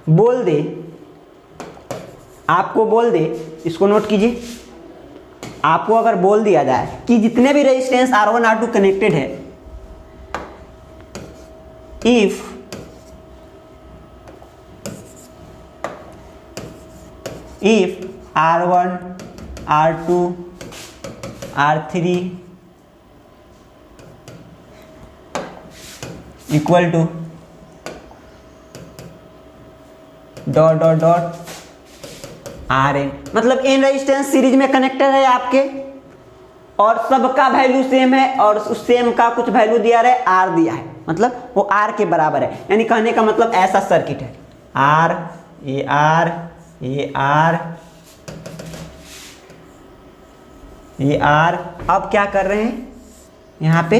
A: बोल दे, आपको बोल दे, इसको नोट कीजिए, आपको अगर बोल दिया जाए कि जितने भी रेजिस्टेंस R1 R2 कनेक्टेड है, if R1 R2 R3 equal to dot dot dot Rn, मतलब N रेजिस्टेंस सीरीज में कनेक्टेड है आपके और सबका वैल्यू सेम है और उस सेम का कुछ वैल्यू दिया है, R दिया है, मतलब वो R के बराबर है। यानी कहने का मतलब ऐसा सर्किट है, R, ये R, ये R, ये R। अब क्या कर रहे हैं? यहाँ पे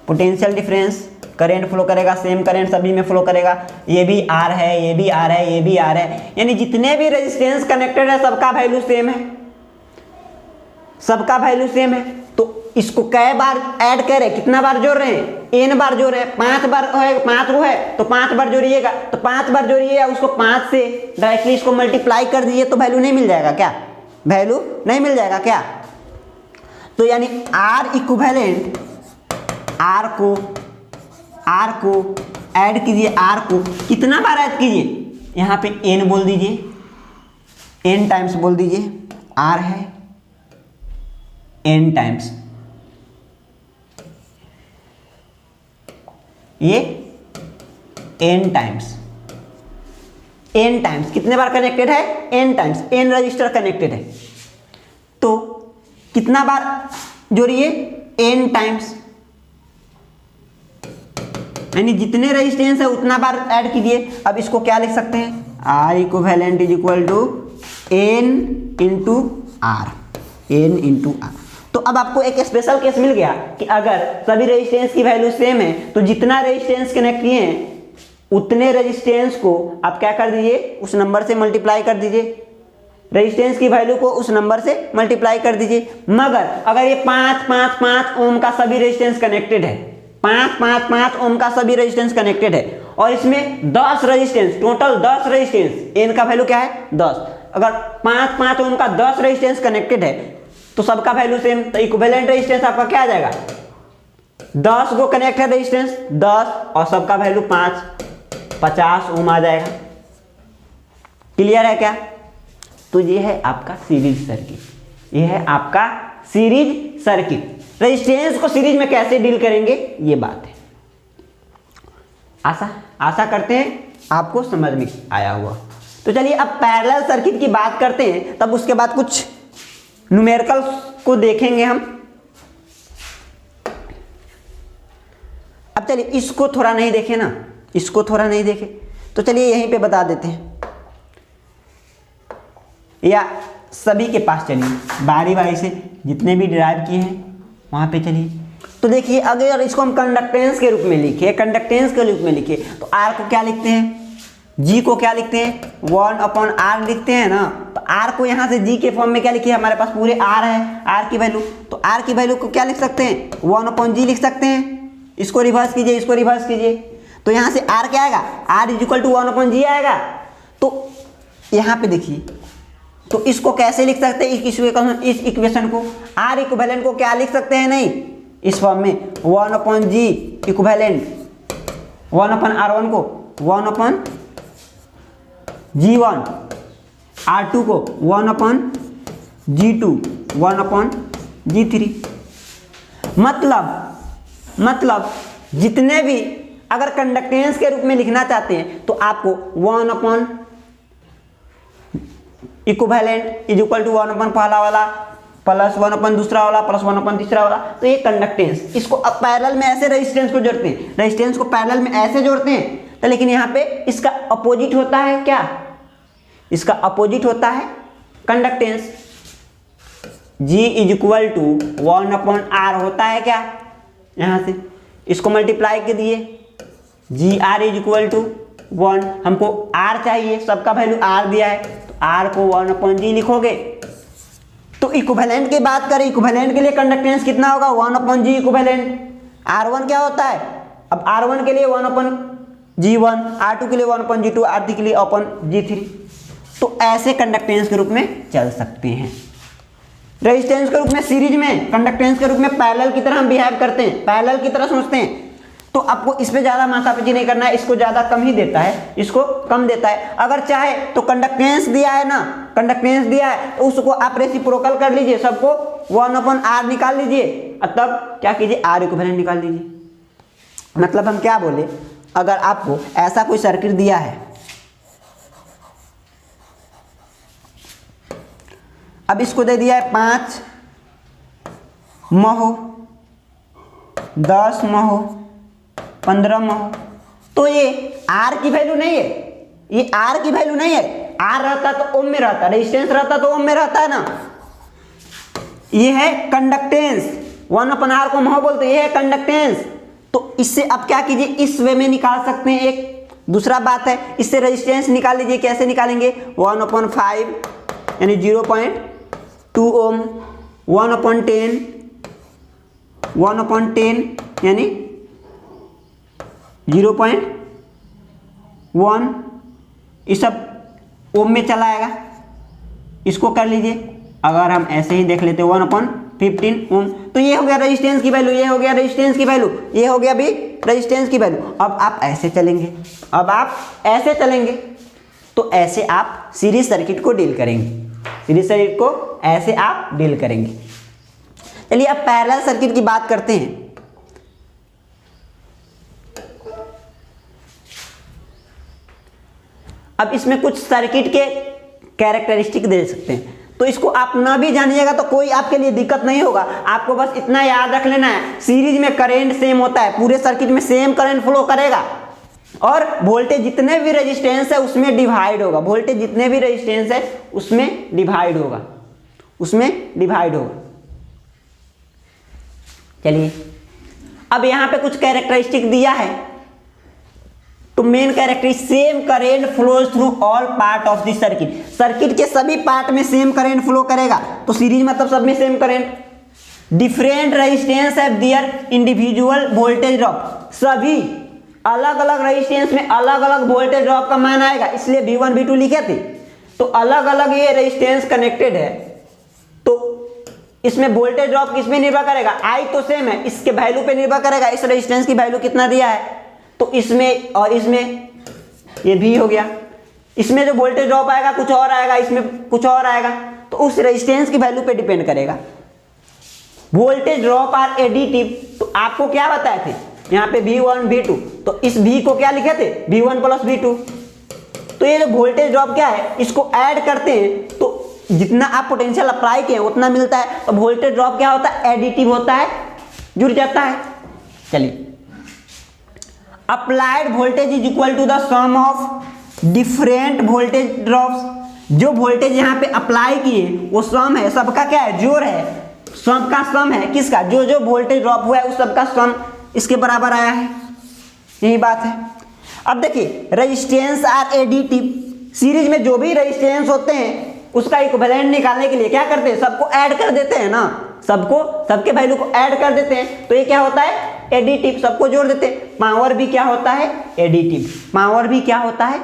A: पोटेंशियल डिफरेंस, करंट फ्लो करेगा, सेम करंट सभी में फ्लो करेगा, ये भी R है, ये भी R है, ये भी R है, यानी जितने भी रेजिस्टेंस कनेक्टेड है सबका वैल्यू सेम है, सबका वैल्यू सेम है। तो इसको कै बार ऐड करें, कितना बार जोड़ रहे हैं? N बार जोड़ रहे हैं, 5 बार है, 5 वो है तो 5 बार जोड़िएगा, तो 5 बार जोड़िए, उसको 5 से डायरेक्टली इसको मल्टीप्लाई कर दीजिए, तो वैल्यू नहीं मिल जाएगा क्या? वैल्यू नहीं मिल जाएगा क्या? तो यानी R इक्विवेलेंट, R को ऐड कीजिए, R को कितना बार ऐड कीजिए? यहाँ पे N बोल दीजिए, N टाइम्स बोल दीजिए, R है N टाइम्स, ये N टाइम्स, N टाइम्स कितने बार कनेक्टेड है? N times, N register connected है, तो कितना बार जोड़िए? N टाइम्स, यानी जितने रेजिस्टेंस है उतना बार ऐड कीजिए। अब इसको क्या लिख सकते हैं? R equivalent is equal to N into R, N into R। तो अब आपको एक स्पेशल केस मिल गया कि अगर सभी रेजिस्टेंस की वैल्यू सेम है, तो जितना रेजिस्टेंस कनेक्ट किए हैं उतने रेजिस्टेंस को आप क्या कर दीजिए? उस नंबर से मल्टीप्लाई कर दीजिए, रेजिस्टेंस की वैल्यू को उस नंबर से मल्टीप्लाई कर दीजिए। मगर अगर ये 5-5-5 ओम का सभी रेजिस्टेंस कनेक्टेड है, 5-5-5 ओम का सभी रेजिस्टेंस कनेक्टेड है और इसमें 10 रेजिस्टेंस, टोटल 10 रेजिस्टेंस, N का वैल्यू क्या है? 10। अगर 5-5 ओम का 10 रेजिस्टेंस कनेक्टेड है तो सबका वैल्यू सेम, तो इक्विवेलेंट रेजिस्टेंस आपका क्या आ जाएगा? 10 को कनेक्ट है रेजिस्टेंस 10 और सबका वैल्यू 5, 50 ओम आ जाएगा। क्लियर है क्या? तो ये है आपका सीरीज सर्किट, ये है आपका सीरीज सर्किट। रेजिस्टेंस को सीरीज में कैसे डील करेंगे ये बात है। आशा करते हैं आपको समझ में आया हुआ। तो चलिए अब पैरेलल सर्किट की बात करते हैं, तब उसके बाद कुछ न्यूमेरिकल्स को देखेंगे हम। अब चलिए इसको थोड़ा नहीं देखे ना, इसको थोड़ा नहीं देखे तो चलिए यहीं पे बता देते हैं, या सभी के पास चलिए बारी बारी से जितने भी डिराइव किए हैं वहाँ पे चलिए। तो देखिए अगर इसको हम कंडक्टेंस के रूप में लिखे, कंडक्टेंस के रूप में लिखे तो आर को क्या लिखते हैं, जी को क्या लिखते हैं 1/r लिखते हैं ना। तो आर को यहाँ से जी के फॉर्म में क्या लिखिए, हमारे पास पूरे आर है, आर की वैल्यू, तो आर की वैल्यू को क्या लिख सकते हैं 1/g लिख सकते हैं। इसको रिवर्स कीजिए, इसको रिवर्स कीजिए, तो यहाँ से आर क्या आएगा, are is equal to 1/g आएगा। तो यहाँ पे देखिए, तो इसको कैसे लिख सकते हैं, इस इक्वेशन को, आर इक्विवेलेंट को क्या लिख सकते हैं, नहीं इस फॉर्म में 1/g इक्विवेलेंट, 1/r1 को 1/g1, r2 को 1/g2, 1/g3। मतलब जितने भी अगर कंडक्टेंस के रूप में लिखना चाहते हैं तो आपको 1/ इक्विवेलेंट इज इक्वल टू 1/ पहला वाला प्लस 1/ दूसरा वाला प्लस 1/ तीसरा वाला। तो ये कंडक्टेंस, इसको अब पैरेलल में ऐसे रेजिस्टेंस को जोड़ते हैं, रेजिस्टेंस को पैरेलल में ऐसे जोड़ते हैं, तो लेकिन यहाँ पे इसका अपोजिट होता है क्या, इसका अपोजिट होता है conductance. G is equal to 1/r होता है क्या, यहाँ से इसको मल्टीप्लाई के दिए, GR इज इक्वल टू 1, हमको R चाहिए, सबका वैल्यू R दिया है, तो R को 1/g लिखोगे। तो इक्विवेलेंट की बात करें, इक्विवेलेंट के लिए कंडक्टेंस कितना होगा 1/g इक्विवेलेंट। R1 क्या होता है, अब R1 के लिए 1/g1, R2 के लिए 1/g2, R3 के लिए 1/g3। तो ऐसे कंडक्टेंस के रूप में चल सकते हैं। रेजिस्टेंस के रूप में सीरीज में, कंडक्टेंस के रूप में पैरेलल की तरह हम बिहेव करते हैं, पैरेलल की तरह सोचते हैं। तो आपको इस पे ज्यादा माथापच्ची नहीं करना है, इसको ज्यादा कम ही देता है, इसको कम देता है। अगर चाहे तो कंडक्टेंस दिया है ना, कंडक्टेंस दिया है तो उसको आप रेसिप्रोकल कर लीजिए, सबको 1/r निकाल लीजिए, और तब क्या कीजिए R इक्विवेलेंट निकाल लीजिए। मतलब हम क्या बोले, अगर आपको ऐसा कोई सर्किट दिया है, अब इसको दे दिया है 5 महो, 10 महो, 15 महो, तो ये R की वैल्यू नहीं है, ये R की वैल्यू नहीं है। R रहता तो ओम में रहता, रेजिस्टेंस रहता तो ओम में रहता है ना। ये है कंडक्टेंस, 1/r को महो बोलते हैं, ये है कंडक्टेंस। तो इससे आप क्या कीजिए, इस वे में निकाल सकते हैं। एक दूसरा बात है, इससे रेजिस्टेंस निकाल लीजिए, कैसे निकालेंगे 1/5 यानी 0.2 ओम, 1/10 यानी 0.1, ये सब ओम में चला आएगा। इसको कर लीजिए, अगर हम ऐसे ही देख लेते 1/15 ओम, तो ये हो गया रेजिस्टेंस की वैल्यू, ये हो गया रेजिस्टेंस की वैल्यू, ये हो गया भी रेजिस्टेंस की वैल्यू। अब आप ऐसे चलेंगे, अब आप ऐसे चलेंगे, तो ऐसे आप सीरीज सर्किट को डील करेंगे, सीरीज सर्किट को ऐसे आप डील करेंगे। चलिए अब पैरेलल सर्किट की बात करते हैं। अब इसमें कुछ सर्किट के कैरेक्टरिस्टिक दे सकते हैं, तो इसको आप ना भी जानिएगा तो कोई आपके लिए दिक्कत नहीं होगा। आपको बस इतना याद रख लेना है, सीरीज में करंट सेम होता है, पूरे सर्किट में सेम करंट फ्लो करेगा, और वोल्टेज जितने भी रेजिस्टेंस है उसमें डिवाइड होगा, वोल्टेज जितने भी रेजिस्टेंस है उसमें डिवाइड होगा, उसमें डिवाइड होगा। चलिए अब यहां पे कुछ कैरेक्टरिस्टिक दिया है, तो main characteristic, same current flows through all part of the circuit, circuit के सभी पार्ट में सेम करंट फ्लो करेगा, तो सीरीज मतलब सब में सेम करंट। डिफरेंट रेजिस्टेंस है देयर इंडिविजुअल वोल्टेज ड्रॉप, सभी अलग अलग रेजिस्टेंस में अलग अलग वोल्टेज ड्रॉप का मान आएगा, इसलिए V1 V2 लिखे थे। तो अलग अलग ये रेजिस्टेंस कनेक्टेड है, तो इसमें वोल्टेज ड्रॉप किस पे निर्भर करेगा, I तो सेम है, इसके वैल्यू पे निर्भर करेगा, इस रेजिस्टेंस की वैल्यू कितना दिया है, तो इसमें और इसमें ये भी हो गया, इसमें जो वोल्टेज ड्रॉप आएगा कुछ और आएगा, इसमें कुछ और आएगा, तो उस रेजिस्टेंस की वैल्यू पे डिपेंड करेगा। वोल्टेज ड्रॉप आर एडिटिव, तो आपको क्या बताए थे यहाँ पे V1 V2, तो इस V को क्या लिखे थे V1 + V2, तो ये जो वोल्टेज ड्रॉप क्या है इसको ऐड करते हैं, तो जितना आप पोटेंशियल अप्लाई किए उतना मिलता है, तो वोल्टेज ड्रॉप क्या होता है, एडिटिव होता है, जुड़ जाता है। चलिए applied voltage is equal to the sum of different voltage drops, जो वोल्टेज यहाँ पे अप्लाई किए वो सम है, सबका क्या है, जोड़ है, सम का सम है किसका, जो जो वोल्टेज ड्रॉप हुआ है उस सब का सम इसके बराबर आया है, यही बात है। अब देखिए रेजिस्टेंस आर एडिटिव, सीरीज में जो भी रेजिस्टेंस होते हैं उसका इक्विवेलेंट निकालने के लिए क्या करते हैं, सबको ऐड कर देते हैं ना, सबके वैल्यू को ऐड कर देते हैं, तो ये क्या होता है एडिटिव, सबको जोड़ देते हैं। पावर भी क्या होता है एडिटिव, पावर भी क्या होता है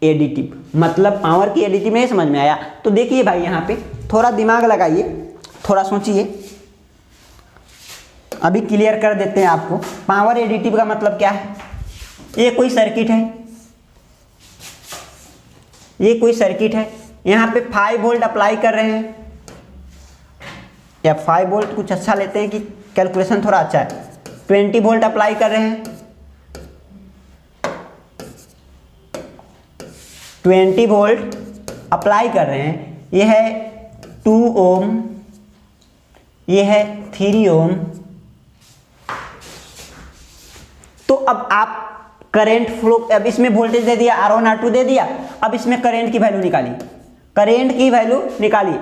A: एडिटिव, मतलब पावर की एडिटिव नहीं समझ में आया तो देखिए भाई यहाँ पे थोड़ा दिमाग लगाइए, थोड़ा सोचिए, अभी क्लियर कर देते हैं आपको। पावर एडिटिव का मतलब क्या है, ये कोई सर्किट है, ये कोई सर्किट है, यहाँ पे 5 वोल्ट अप्लाई कर रहे हैं, या 5 वोल्ट कुछ अच्छा लेते हैं कि कैलकुलेशन थोड़ा अच्छा है, 20 वोल्ट अप्लाई कर रहे हैं, 20 वोल्ट अप्लाई कर रहे हैं, ये है 2 ओम, ये है 3 ओम। तो अब आप करंट फ्लो, अब इसमें वोल्टेज दे दिया R1 R2 दे दिया, अब इसमें करंट की वैल्यू निकालिए, करंट की वैल्यू निकालिए।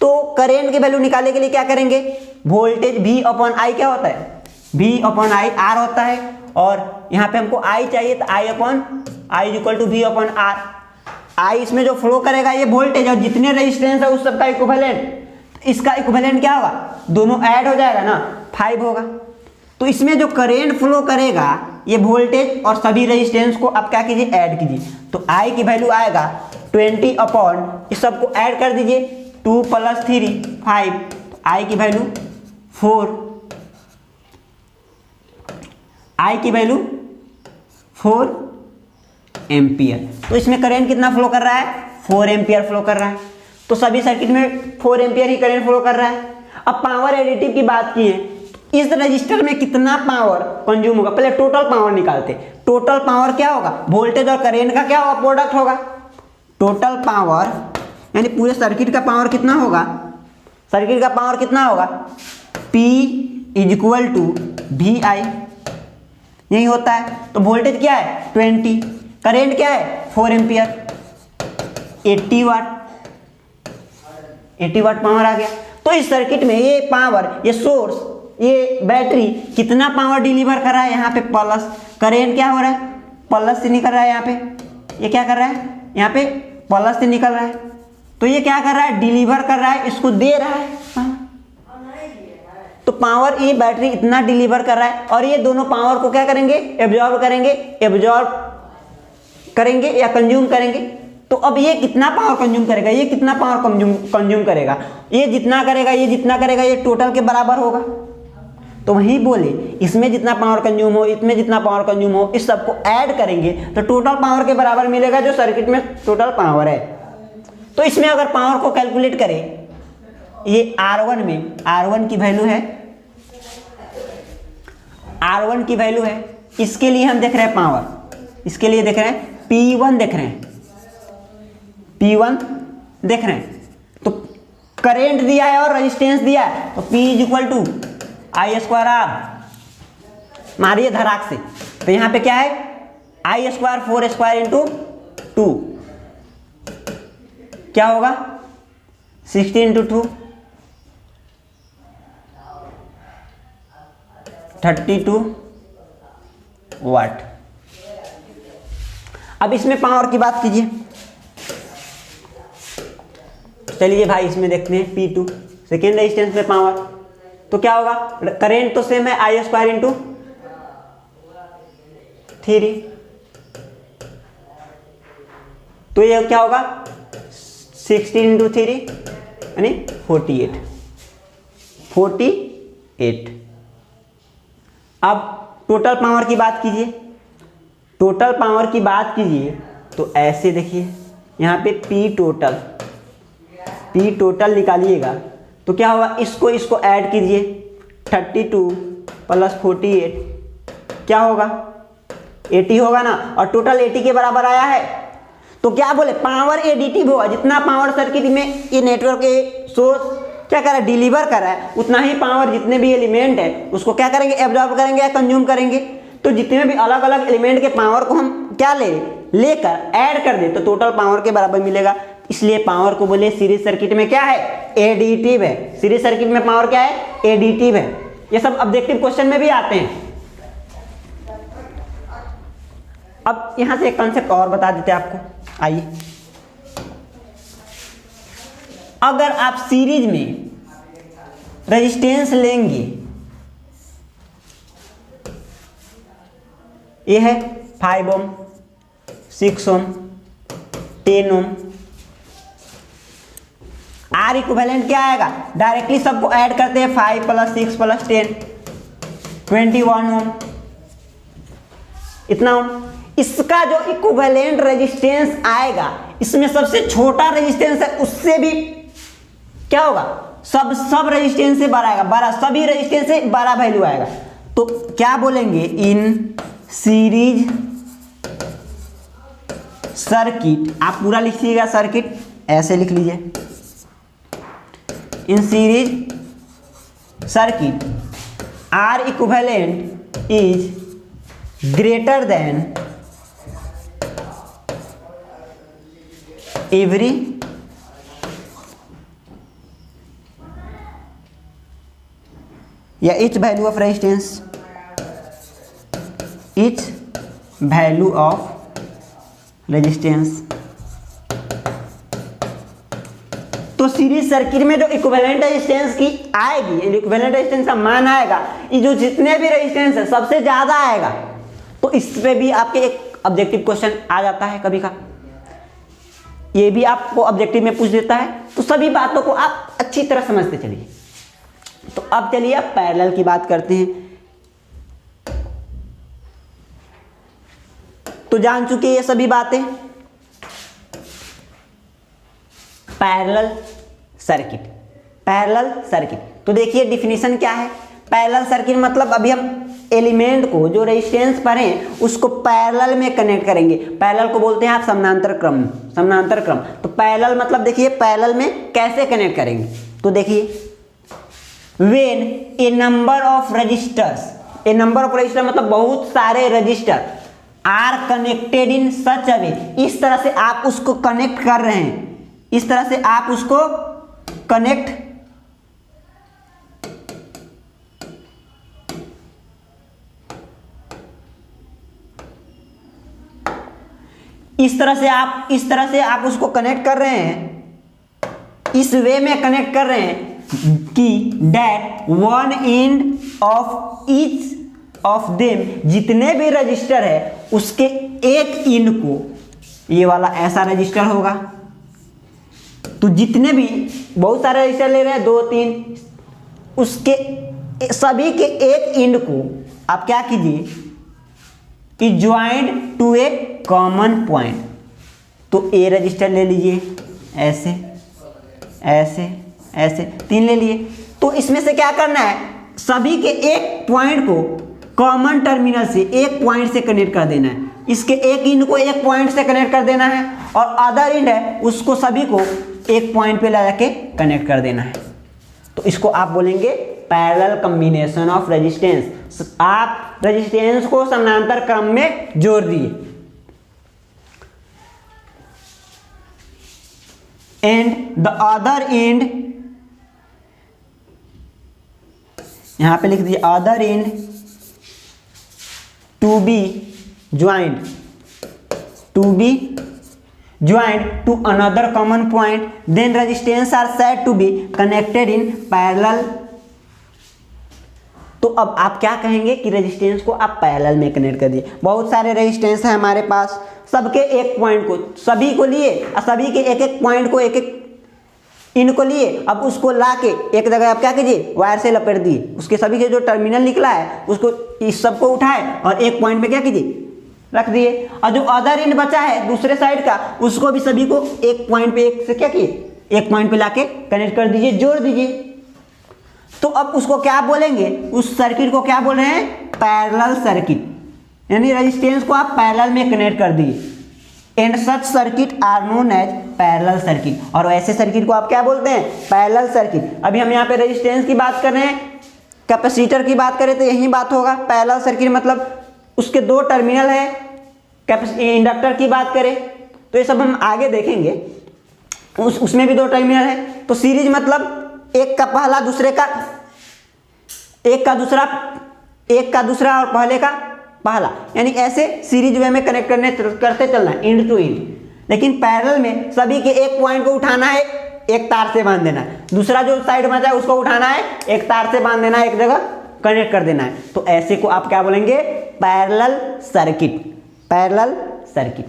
A: तो करंट की वैल्यू निकालने के लिए क्या करेंगे, वोल्टेज V अपॉन I क्या होता है, V अपॉन I R होता है, और यहाँ पे हमको I चाहिए तो I upon I equal to V upon R। I इसमें जो फ्लो करेगा ये वोल्टेज, और जितने रेजिस्टेंस है उस सबका इक्विवेलेंट, इसका इक्विवेलेंट क्या होगा, दोनों ऐड हो जाएगा ना, 5 होगा। तो इसमें जो करंट फ्लो करेगा ये वोल्टेज और सभी रेजिस्टेंस को आप क्या कीजिए ऐड कीजिए, तो I की वैल्यू आएगा 20 अपॉन, इस सबको ऐड कर दीजिए, 2 + 3 5, तो I की वैल्यू 4, I की वैल्यू 4 एम्पियर। तो इसमें करंट कितना फ्लो कर रहा है, 4 एम्पियर फ्लो कर रहा है, तो सभी सर्किट में 4 एम्पियर ही करंट फ्लो कर रहा है। अब पावर एडिटिव की बात की है, इस रजिस्टर में कितना पावर कंज्यूम होगा, पहले टोटल पावर निकालते। टोटल पावर क्या होगा, वोल्टेज और करंट का क्या होगा, प्रोडक्ट होगा। टोटल पावर यानी पूरे सर्किट का पावर कितना होगा, सर्किट का पावर कितना होगा, P = VI, यही होता है। तो वोल्टेज क्या है 20, करंट क्या है 4 एम्पियर, 80 वाट पावर आ गया। तो इस सर्किट में ये पावर, ये सोर्स, ये बैटरी कितना पावर डिलीवर कर रहा है, यहाँ पे प्लस, करंट क्या हो रहा है प्लस से निकल रहा है, यहाँ पे ये क्या कर रहा है, यहाँ पे प्लस से निकल रहा है, तो ये क्या कर रहा है डिलीवर कर रहा है, इसको दे रहा है पावर। तो पावर ये बैटरी इतना डिलीवर कर रहा है, और ये दोनों पावर को क्या करेंगे एब्जॉर्ब करेंगे या कंज्यूम करेंगे। तो अब ये कितना पावर कंज्यूम करेगा, ये कितना पावर कंज्यूम करेगा, ये जितना करेगा ये टोटल के बराबर होगा। तो वही बोले इसमें जितना पावर कंज्यूम हो, इसमें जितना पावर कंज्यूम हो, इस सबको ऐड करेंगे तो टोटल पावर के बराबर मिलेगा जो सर्किट में टोटल पावर है। तो इसमें अगर पावर को कैलकुलेट करें, ये R1 में R1 की वैल्यू है, इसके लिए हम देख रहे हैं पावर, इसके लिए देख रहे हैं P1 देख रहे हैं, तो करंट दिया है और रेजिस्टेंस दिया है, तो P = I² R, मारिए धड़ाक से। तो यहाँ पे क्या है I² 4² × 2, क्या होगा 60 × 2 32 वाट। अब इसमें पावर की बात कीजिए, चलिए भाई इसमें देखते हैं P2 सेकेंड रेजिस्टेंस में पावर, तो क्या होगा, करंट तो सेम है I² × 3, तो ये क्या होगा 16 × 3 यानी 48। अब टोटल पावर की बात कीजिए, तो ऐसे देखिए यहाँ पे P टोटल निकालिएगा तो क्या होगा, इसको ऐड कीजिए, 32 + 48 क्या होगा 80 होगा ना, और टोटल 80 के बराबर आया है। तो क्या बोले पावर एडिटिव होगा, जितना पावर सर्किट में ये नेटवर्क के सोर्स क्या कर रहा है डिलीवर कर रहा है, उतना ही पावर जितने भी एलिमेंट है उसको क्या करेंगे एब्जॉर्ब करेंगे या कंज्यूम करेंगे। तो जितने भी अलग अलग एलिमेंट के पावर को हम क्या लेकर ऐड कर दे तो टोटल पावर के बराबर मिलेगा। इसलिए पावर को बोले सीरीज सर्किट में क्या है, एडिटिव है। सीरीज सर्किट में पावर क्या है, एडिटिव है। ये सब ऑब्जेक्टिव क्वेश्चन में भी आते हैं। अब यहां से एक कॉन्सेप्ट और बता देते हैं आपको, आइए। अगर आप सीरीज में रेजिस्टेंस लेंगे, ये है 5 ओम, 6 ओम, 10 ओम। आर इक्विवेलेंट क्या आएगा, डायरेक्टली सबको ऐड करते हैं, 5 + 6 + 10 21 ओम, इतना ओम। इसका जो इक्विवेलेंट रेजिस्टेंस आएगा, इसमें सबसे छोटा रेजिस्टेंस है, उससे भी क्या होगा, सब रेजिस्टेंस से बड़ा आएगा, बड़ा, सभी रेजिस्टेंस से बड़ा वैल्यू आएगा। तो क्या बोलेंगे, इन सीरीज सर्किट, आप पूरा लिखिएगा सर्किट, ऐसे लिख लीजिए, in series circuit R equivalent is greater than every या each value of resistance, each value of resistance। तो सीरीज सर्किट में जो इक्विवेलेंट रेजिस्टेंस की आएगी, इक्विवेलेंट रेजिस्टेंस का मान आएगा, ये जो जितने भी रेजिस्टेंस है सबसे ज्यादा आएगा। तो इस पे भी आपके एक ऑब्जेक्टिव क्वेश्चन आ जाता है कभी का, ये भी आपको ऑब्जेक्टिव में पूछ देता है। तो सभी बातों को आप अच्छी तरह समझते चलिए। तो अब चलिए आप पैरेलल की बात करते हैं। तो जान चुके ये सभी बातें। पैरेलल सर्किट, पैरेलल सर्किट, तो देखिए डिफिनीशन क्या है। पैरेलल सर्किट मतलब अभी हम एलिमेंट को, जो रेजिस्टेंस पर है, उसको पैरेलल में कनेक्ट करेंगे। पैरेलल को बोलते हैं आप समानांतर क्रम, समानांतर क्रम। तो पैरेलल मतलब देखिए पैरेलल में कैसे कनेक्ट करेंगे। तो देखिए, when a number of resistors, a number of resistor मतलब बहुत सारे register are connected in such a way, इस तरह से आप उसको कनेक्ट कर रहे हैं, इस तरह से आप उसको कनेक्ट इस तरह से आप उसको कनेक्ट कर रहे हैं, इस वे में कनेक्ट कर रहे हैं कि that one end of each of them, जितने भी रजिस्टर है उसके एक इंड को, ये वाला ऐसा रजिस्टर होगा। तो जितने भी बहुत सारे रजिस्टर ले रहे हैं, 2 3, उसके सभी के एक इंड को आप क्या कीजिए कि joint to a common point. तो ए रजिस्टर ले लीजिए, ऐसे ऐसे ऐसे 3 ले लिए। तो इसमें से क्या करना है, सभी के एक पॉइंट को कॉमन टर्मिनल से, एक पॉइंट से कनेक्ट कर देना है। इसके एक इंड को एक पॉइंट से कनेक्ट कर देना है, और अदर इंड है उसको सभी को एक पॉइंट पे ला जाके कनेक्ट कर देना है। तो इसको आप बोलेंगे पैरेलल कॉम्बिनेशन ऑफ रेजिस्टेंस। आप रेजिस्टेंस को समानांतर क्रम में जोड़ दिए। एंड द अदर एंड, यहां पे लिख दीजिए other end to be joint to another common point, then resistance are said to be connected in parallel। तो अब आप क्या कहेंगे कि रेजिस्टेंस को आप पैरेलल में कनेक्ट कर दिए। बहुत सारे रेजिस्टेंस है हमारे पास, सबके एक पॉइंट को, सभी को लिए, और सभी के एक एक पॉइंट को, एक एक इन को लिए, अब उसको ला के एक जगह आप क्या कीजिए, वायर से लपेट दिए। उसके सभी के जो टर्मिनल निकला है उसको, इस सबको उठाए और एक पॉइंट पे क्या कीजिए, रख दिए। और जो अदर एंड बचा है दूसरे साइड का, उसको भी सभी को एक पॉइंट पे, एक से क्या किए, एक पॉइंट पे लाके कनेक्ट कर दीजिए, जोड़ दीजिए। तो अब उसको क्या बोलेंगे, उस सर्किट को क्या बोल रहे हैं, पैरेलल सर्किट। यानी रेजिस्टेंस को आप पैरेलल में कनेक्ट कर दिए। And such circuit are known as parallel circuit. और ऐसे सर्किट को आप क्या बोलते हैं, पैरेलल सर्किट। अभी हम यहाँ पे रेजिस्टेंस की बात कर रहे हैं, कैपेसिटर की बात करें तो यही बात होगा। पैरेलल सर्किट मतलब उसके 2 टर्मिनल है। इंडक्टर की बात करें तो ये सब हम आगे देखेंगे। उसमें भी 2 टर्मिनल है। तो सीरीज मतलब एक का पहला दूसरे का, एक का दूसरा और पहले का पहला, यानी ऐसे सीरीज वे में कनेक्ट करते चलना है, इंड टू इंड। लेकिन पैरेलल में सभी के एक पॉइंट को उठाना है, एक तार से बांध देना है, दूसरा जो साइड बचा है उसको उठाना है, एक तार से बांध देना है, एक जगह कनेक्ट कर देना है। तो ऐसे को आप क्या बोलेंगे? Parallel circuit. Parallel circuit.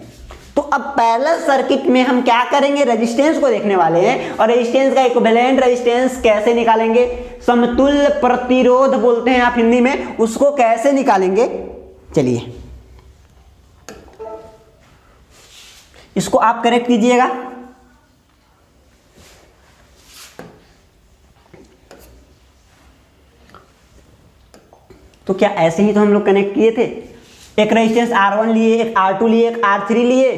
A: तो अब पैरेलल सर्किट में हम क्या करेंगे? रेजिस्टेंस को देखने वाले हैं, और रेजिस्टेंस का इक्विवेलेंट रेजिस्टेंस कैसे निकालेंगे, समतुल्य प्रतिरोध बोलते हैं आप हिंदी में, उसको कैसे निकालेंगे, चलिए इसको आप करेक्ट कीजिएगा। तो क्या ऐसे ही तो हम लोग कनेक्ट किए थे, एक रेजिस्टेंस R1 लिए, एक R2 लिए, एक R3 लिए,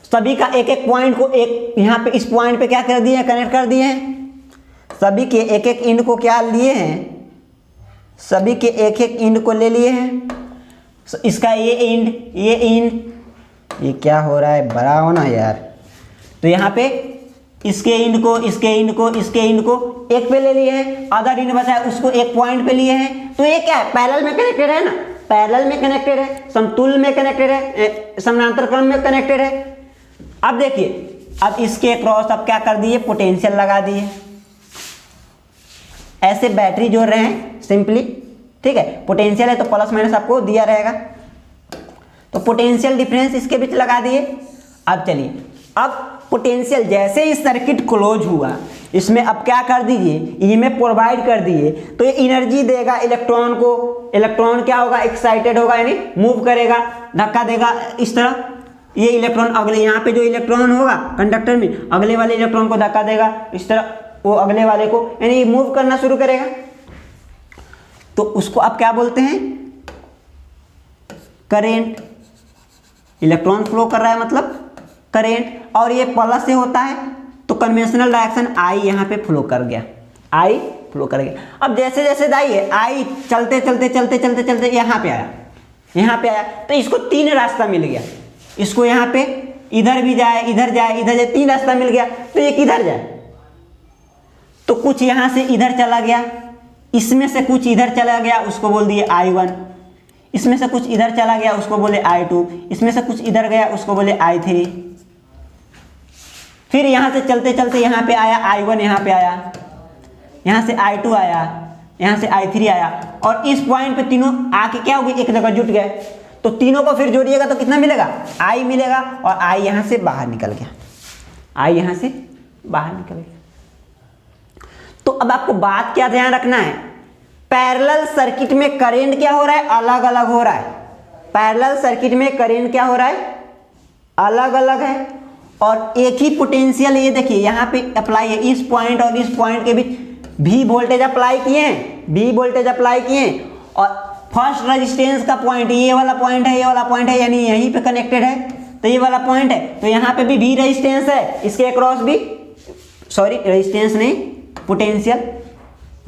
A: सभी का एक एक पॉइंट को एक यहां पे इस पॉइंट पे क्या कर दिए हैं? कनेक्ट कर दिए हैं। सभी के एक एक इंड को क्या लिए हैं? सभी के एक एक इंड को ले लिए हैं। इसका ये इंड, ये क्या हो रहा है? बड़ा होना यार। तो यहाँ पे इसके इंड को एक पे ले लिए हैं, अदर इंड बचा है उसको एक पॉइंट पे लिए हैं। तो ये क्या है? पैरेलल में कनेक्टेड है ना, पैरेलल में कनेक्टेड है, समतुल्य में कनेक्टेड है, समानांतर क्रम में कनेक्टेड है। अब देखिए, अब इसके क्रॉस अब क्या कर दिए? पोटेंशियल लगा दिए। ऐसे बैटरी जोड़ रहे हैं सिंपली, ठीक है। पोटेंशियल है तो प्लस माइनस आपको दिया रहेगा, तो पोटेंशियल डिफरेंस इसके बीच लगा दिए। अब चलिए, अब पोटेंशियल जैसे ही सर्किट क्लोज हुआ, इसमें अब क्या कर दीजिए? ईएमएफ प्रोवाइड कर दिए, तो ये एनर्जी देगा इलेक्ट्रॉन को। इलेक्ट्रॉन क्या होगा? एक्साइटेड होगा, यानी मूव करेगा, धक्का देगा इस तरह। ये इलेक्ट्रॉन अगले, यहाँ पे जो इलेक्ट्रॉन होगा कंडक्टर में, अगले वाले इलेक्ट्रॉन को धक्का देगा इस तरह, वो अगले वाले को, यानी मूव करना शुरू करेगा। तो उसको आप क्या बोलते हैं? करेंट। इलेक्ट्रॉन फ्लो कर रहा है मतलब करेंट, और ये प्लस से होता है तो कन्वेंशनल डायरेक्शन आई यहाँ पे फ्लो कर गया, आई फ्लो कर गया। अब जैसे जैसे जाइए, आई चलते यहाँ पे आया, तो इसको 3 रास्ता मिल गया। इसको यहाँ पे इधर भी जाए, इधर जाए, 3 रास्ता मिल गया। तो ये किधर जाए? तो कुछ यहाँ से इधर चला गया, इसमें से कुछ इधर चला गया, उसको बोल दिए I1। इसमें से कुछ इधर चला गया, उसको बोले I2। इसमें से कुछ इधर गया, उसको बोले I3। फिर यहाँ से चलते यहाँ पे आया I1, यहाँ पे आया, यहाँ से I2 आया, यहाँ से I3 आया, और इस पॉइंट पे तीनों आके क्या हो गए? एक जगह जुट गए। तो तीनों को फिर जोड़िएगा तो कितना मिलेगा? I मिलेगा, और I यहाँ से बाहर निकल गया, I यहाँ से बाहर निकल गया। तो अब आपको बात क्या ध्यान रखना है? पैरेलल सर्किट में करंट क्या हो रहा है? अलग अलग हो रहा है। पैरेलल सर्किट में करंट क्या हो रहा है? अलग अलग है, और एक ही पोटेंशियल, ये देखिए यहाँ पे अप्लाई है, इस पॉइंट और इस पॉइंट के बीच भी वोल्टेज अप्लाई किए हैं, भी वोल्टेज अप्लाई किए हैं। और फर्स्ट रेजिस्टेंस का पॉइंट ये वाला पॉइंट है, ये वाला पॉइंट है, यानी यहीं पे कनेक्टेड है, तो ये वाला पॉइंट है, तो यहाँ पे भी रेजिस्टेंस है, इसके अक्रॉस भी, सॉरी रेजिस्टेंस नहीं, पोटेंशियल,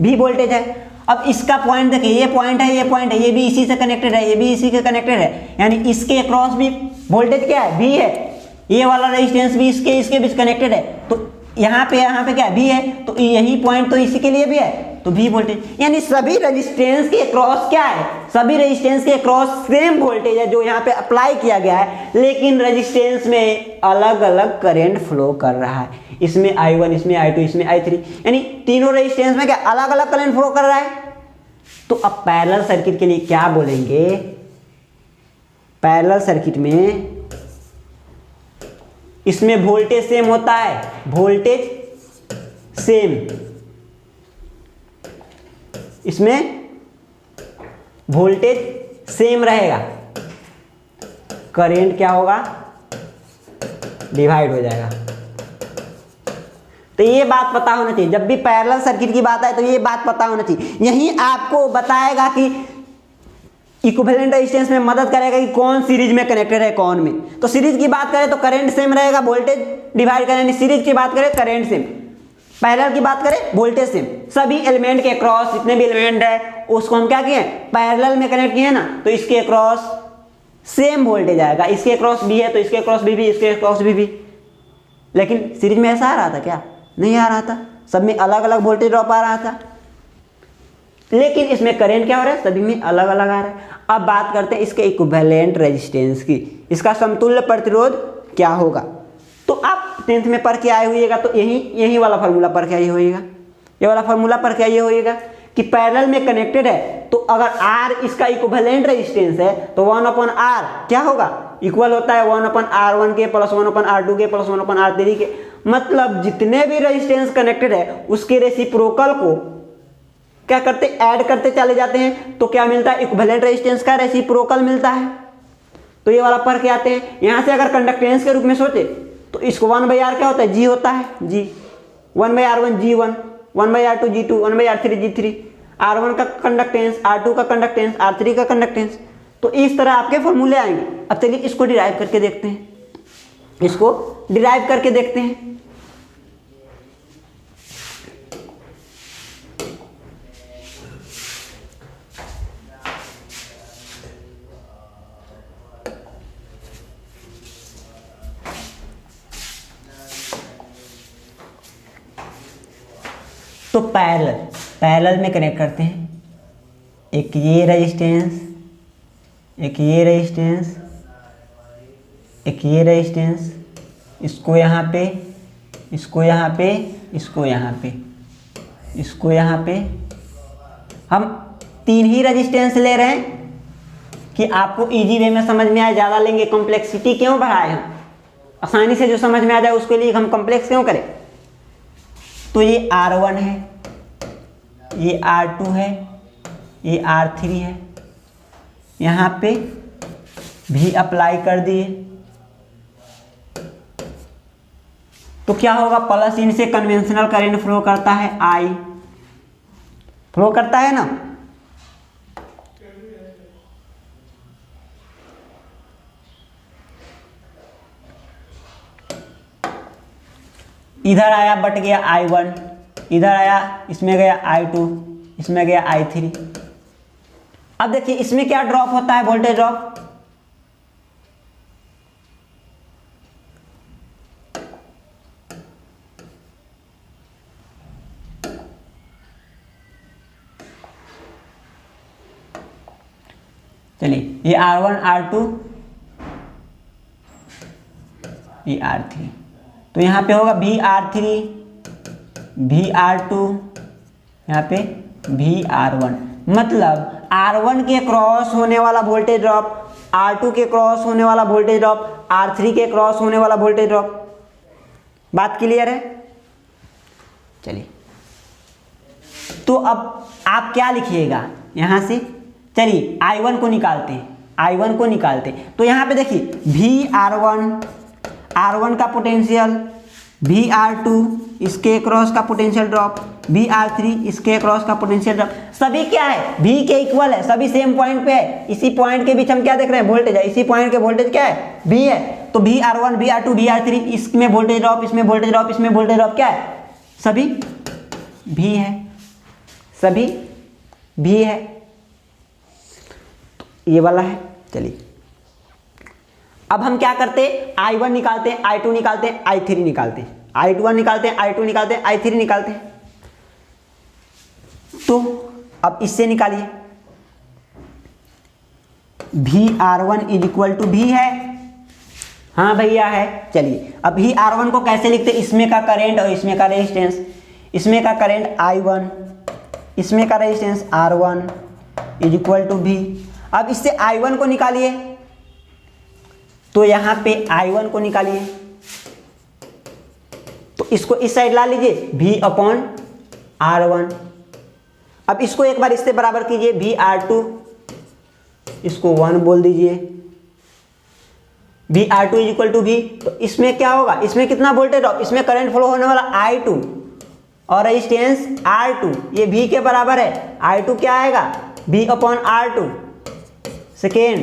A: भी वोल्टेज है। अब इसका पॉइंट देखिए, ये पॉइंट है, ये पॉइंट है, ये भी इसी से कनेक्टेड है, ये भी इसी से कनेक्टेड है, यानी इसके अक्रॉस भी वोल्टेज क्या है? भी है। ये वाला रेजिस्टेंस भी इसके बीच कनेक्टेड है, तो यहाँ पे क्या भी है, तो यही पॉइंट तो इसी के लिए भी है, तो भी वोल्टेज, यानी सभी रेजिस्टेंस के अक्रॉस क्या है? सभी रेजिस्टेंस के अक्रॉस सेम वोल्टेज है जो यहाँ पे अप्लाई किया गया है, लेकिन रेजिस्टेंस में अलग अलग करंट फ्लो कर रहा है। इसमें I1, इसमें I2, इसमें I3, यानी तीनों रेजिस्टेंस में क्या अलग अलग करंट फ्लो कर रहा है। तो अब पैरेलल सर्किट के लिए क्या बोलेंगे? पैरेलल सर्किट में इसमें वोल्टेज सेम होता है, वोल्टेज सेम, इसमें वोल्टेज सेम रहेगा, करंट क्या होगा? डिवाइड हो जाएगा। तो ये बात पता होना चाहिए, जब भी पैरेलल सर्किट की बात आए तो ये बात पता होना चाहिए। यही आपको बताएगा कि इक्विवेलेंट रेजिस्टेंस में मदद करेगा कि कौन सीरीज में कनेक्टेड है, कौन में। तो सीरीज की बात करें तो करंट सेम रहेगा, वोल्टेज डिवाइड करें, सीरीज की बात करें करंट सेम, पैरेलल की बात करें वोल्टेज सेम। सभी एलिमेंट के अक्रॉस जितने भी एलिमेंट है उसको हम क्या किए? पैरेलल में कनेक्ट किए ना, तो इसके अक्रॉस सेम वोल्टेज आएगा, इसके अक्रॉस भी है तो इसके अक्रॉस भी, इसके अक्रॉस भी। लेकिन सीरीज में ऐसा आ रहा था क्या? नहीं आ रहा था, सब में अलग अलग वोल्टेज ड्रॉप आ रहा था। लेकिन इसमें करंट क्या हो रहा है? सभी में अलग अलग आ रहा है। अब बात करते हैं इसके इक्विवेलेंट रेजिस्टेंस की, इसका समतुल्य प्रतिरोध क्या होगा। तो आप 10th में पढ़ के आए होइएगा, तो यही वाला फार्मूला पढ़ के आए होइएगा, ये वाला फार्मूला पढ़ के आइए होइएगा कि पैरेलल में कनेक्टेड है, तो अगर R इसका इक्विवेलेंट रेजिस्टेंस है तो 1/R क्या होगा? इक्वल होता है 1/R1 के प्लस 1/R2 के प्लस 1/R3 के। मतलब जितने भी रेजिस्टेंस कनेक्टेड है उसके रेसिप्रोकल को क्या करते? ऐड करते चले जाते हैं, तो क्या मिलता है? इक्विवेलेंट रेजिस्टेंस का रेसिप्रोकल मिलता है। तो ये वाला पढ़ के आते हैं। यहां से अगर कंडक्टेंस के रूप में सोचे तो इसको 1/R क्या होता है? G होता है, G 1/R1 G1, 1/R2 G2, 1/R3 G3, R1 का कंडक्टेंस, R2 का कंडक्टेंस, R3 का कंडक्टेंस। तो इस तरह आपके फॉर्मूले आएंगे। अब चलिए इसको डिराइव करके देखते हैं, इसको डिराइव करके देखते हैं। तो पैरेलल में कनेक्ट करते हैं, एक ये रेजिस्टेंस, एक ये रेजिस्टेंस, एक ये रेजिस्टेंस, इसको यहाँ पे, इसको यहाँ पे, इसको यहाँ पे, इसको यहाँ पे। हम 3 ही रेजिस्टेंस ले रहे हैं कि आपको इजी वे में समझ में आए, ज़्यादा लेंगे कॉम्प्लेक्सिटी क्यों बढ़ाए हम? आसानी से जो समझ में आ जाए उसके लिए हम कॉम्प्लेक्स क्यों करें? तो ये R1 है, ये R2 है, ये R3 है, यहाँ पे भी अप्लाई कर दिए तो क्या होगा? प्लस इनसे कन्वेंशनल करंट फ्लो करता है, I फ्लो करता है ना। इधर आया बट गया I1, इधर आया, इसमें गया I2, इसमें गया I3। अब देखिए इसमें क्या ड्रॉप होता है? Voltage drop. चलिए ये R1 R2, ये R3, तो यहाँ पे होगा VR3 VR2, यहाँ पे VR1। मतलब R1 के क्रॉस होने वाला वोल्टेज ड्रॉप, R2 के क्रॉस होने वाला वोल्टेज ड्रॉप, R3 के क्रॉस होने वाला वोल्टेज ड्रॉप। बात क्लियर है? चलिए तो अब आप क्या लिखिएगा यहाँ से? चलिए I1 को निकालते हैं, I1 को निकालते हैं। तो यहाँ पे देखिए VR1, R1 का पोटेंशियल, VR2 इसके क्रॉस का पोटेंशियल ड्रॉप, VR3 इसके क्रॉस का पोटेंशियल ड्रॉप, सभी क्या है? V के इक्वल है, सभी सेम पॉइंट पे है। इसी पॉइंट के बीच हम क्या देख रहे हैं? वोल्टेज है। इसी पॉइंट के वोल्टेज क्या है? V है। तो VR1 VR2 VR3 इसमें वोल्टेज ड्रॉप, इसमें वोल्टेज ड्रॉप, इसमें वोल्टेज ड्रॉप क्या है? सभी V है, सभी V है। ये वाला है। चलिए अब हम क्या करते हैं? I1 निकालते हैं, I2 निकालते हैं, I3 निकालते हैं, I1 निकालते हैं, I2 निकालते हैं, I3 निकालते हैं। तो अब इससे निकालिए, VR1 is equal to V है। हाँ भैया है। चलिए अब VR1 को कैसे लिखते हैं? इसमें का करंट और इसमें का रेजिस्टेंस, इसमें का करंट I1, इसमें का resistance R1 is equal to V। अब इससे I1 को निकालिए, तो यहां पे I1 को निकालिए, तो इसको इस साइड ला लीजिए, V/R1। अब इसको एक बार इससे बराबर कीजिए, VR2, इसको 1 बोल दीजिए, VR2 is equal to V। तो इसमें क्या होगा? इसमें कितना वोल्टेज ड्रॉप? इसमें करंट फ्लो होने वाला I2 और रेजिस्टेंस R2, ये V के बराबर है। I2 क्या आएगा? V/R2। सेकेंड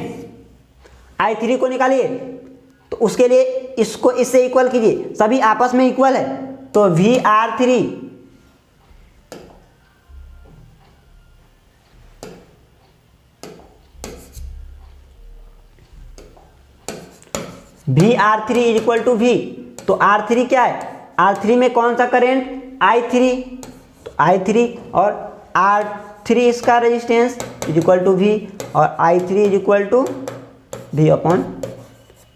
A: I3 को निकालिए, तो उसके लिए इसको इससे इक्वल कीजिए, सभी आपस में इक्वल है, तो VR3 VR3 is equal to V। तो R3 क्या है, R3 में कौन सा करंट, I3, तो I3 और R3 इसका resistance is equal to V और I3 is equal to V upon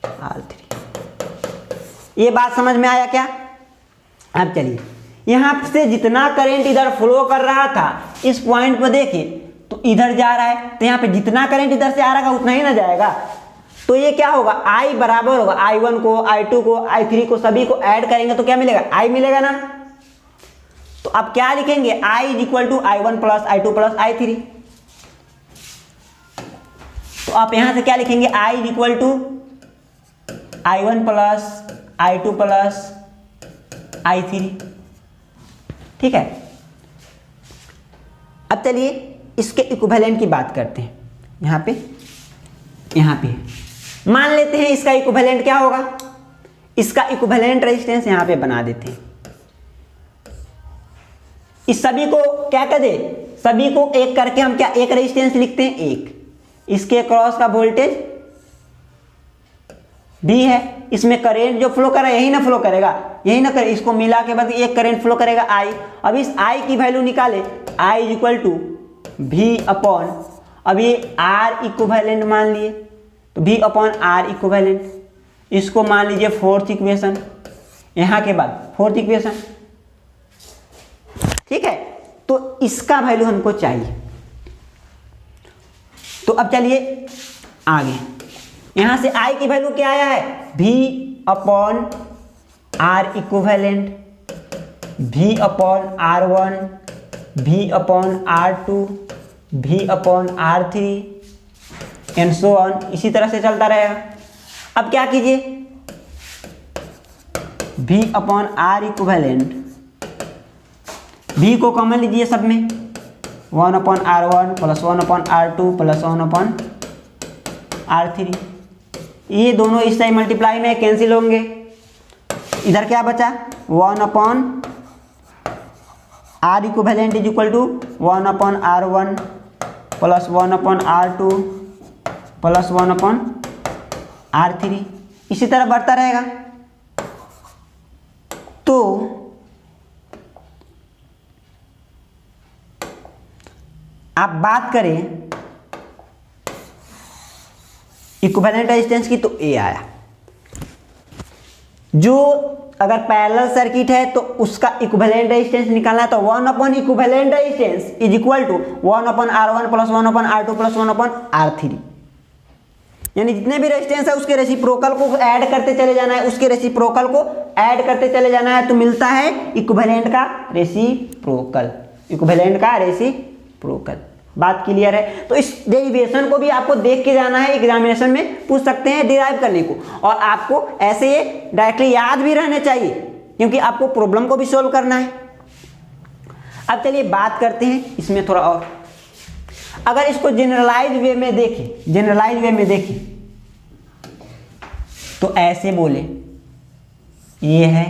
A: R3। ये बात समझ में आया क्या? अब चलिए यहाँ से जितना करंट इधर फ्लो कर रहा था इस पॉइंट पर देखिए तो इधर जा रहा है, तो यहाँ पे जितना करंट इधर से आ रहा है उतना ही ना जाएगा। तो ये क्या होगा, I बराबर होगा I1 को, I2 को, I3 को, सभी को ऐड करेंगे तो क्या मिलेगा, I मिलेगा ना। तो अब क्या लिखेंगे, I is equal to I1 plus I2 plus I3। तो आप यहां से क्या लिखेंगे, I is equal to I1 plus I2 plus I3। ठीक है, अब चलिए इसके इक्विवेलेंट की बात करते हैं। यहाँ पे मान लेते हैं इसका इक्विवेलेंट क्या होगा, इसका इक्विवेलेंट रेजिस्टेंस यहाँ पे बना देते हैं। इस सभी को क्या कर दे, सभी को एक करके हम क्या एक रेजिस्टेंस लिखते हैं, एक, इसके क्रॉस का वोल्टेज भी है, इसमें करंट जो फ्लो कर रहा है यही ना फ्लो करेगा, यही ना करे, इसको मिला के बाद एक करंट फ्लो करेगा I। अब इस I की वैल्यू निकाले, I is equal to V upon, अब ये R इक्विवेलेंट मान लिए तो V अपॉन R इक्विवेलेंट, इसको मान लीजिए फोर्थ इक्वेशन, यहाँ के बाद फोर्थ इक्वेशन। ठीक है, तो इसका वैल्यू हमको चाहिए। तो अब चलिए आगे, यहां से I की वैल्यू क्या आया है, V upon R equivalent, V upon R1, V upon R2, V upon R3 and so on, इसी तरह से चलता रहेगा। अब क्या कीजिए, V upon R equivalent, V को कॉमन लीजिए सब में, 1 upon R1 plus 1 upon R2 plus 1 upon R3, ये दोनों इस साइड मल्टीप्लाई में कैंसिल होंगे। इधर क्या बचा, 1 upon R equivalent is equal to 1 upon R1 plus 1 upon R2 plus 1 upon R3, इसी तरह बढ़ता रहेगा। तो आप बात करें इक्विवेलेंट रेजिस्टेंस की तो A आया। जो अगर पैरेलल सर्किट है तो उसका इक्विवेलेंट रेजिस्टेंस निकालना है तो 1 upon equivalent resistance is equal to 1 upon R1 plus 1 upon R2 plus 1 upon R3, यानी जितने भी रेजिस्टेंस है उसके रेसिप्रोकल को ऐड करते चले जाना है, उसके रेसिप्रोकल को ऐड करते चले जाना है, तो मिलता है इक्विवेलेंट का रेसिप्रोकल, इक्विवेलेंट का रेसिप्रोकल। बात क्लियर है? तो इस डेरिवेशन को भी आपको देख के जाना है, एग्जामिनेशन में पूछ सकते हैं डिराइव करने को, और आपको ऐसे डायरेक्टली याद भी रहने चाहिए क्योंकि आपको प्रॉब्लम को भी सॉल्व करना है। अब चलिए बात करते हैं इसमें थोड़ा और, अगर इसको जनरलाइज वे में देखें, जनरलाइज वे में देखें तो ऐसे बोले, ये है,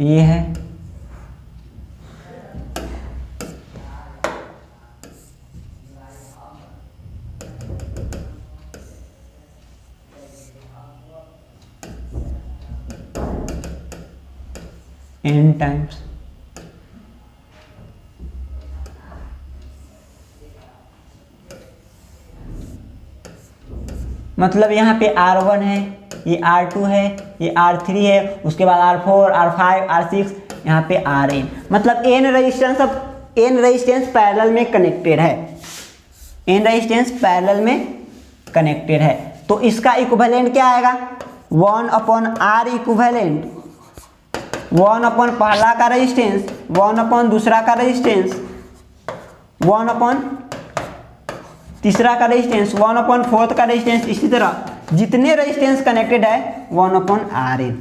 A: ये है, n टाइम्स, मतलब यहाँ पे R1 है, ये R2 है, ये R3 है, उसके बाद R4, R5, R6, यहाँ पे Rn, मतलब n रेजिस्टेंस, अब n रेजिस्टेंस पैरेलल में कनेक्टेड है, n रेजिस्टेंस पैरेलल में कनेक्टेड है। तो इसका इक्विवेलेंट क्या आएगा, 1 अपॉन R इक्विवेलेंट, 1 अपॉन पहला का रेजिस्टेंस, 1 अपॉन दूसरा का रेजिस्टेंस, 1 अपॉन तीसरा का रेजिस्टेंस, 1 अपॉन फोर्थ का रेजिस्टेंस, इसी तरह जितने रेजिस्टेंस कनेक्टेड है 1 अपॉन Rn,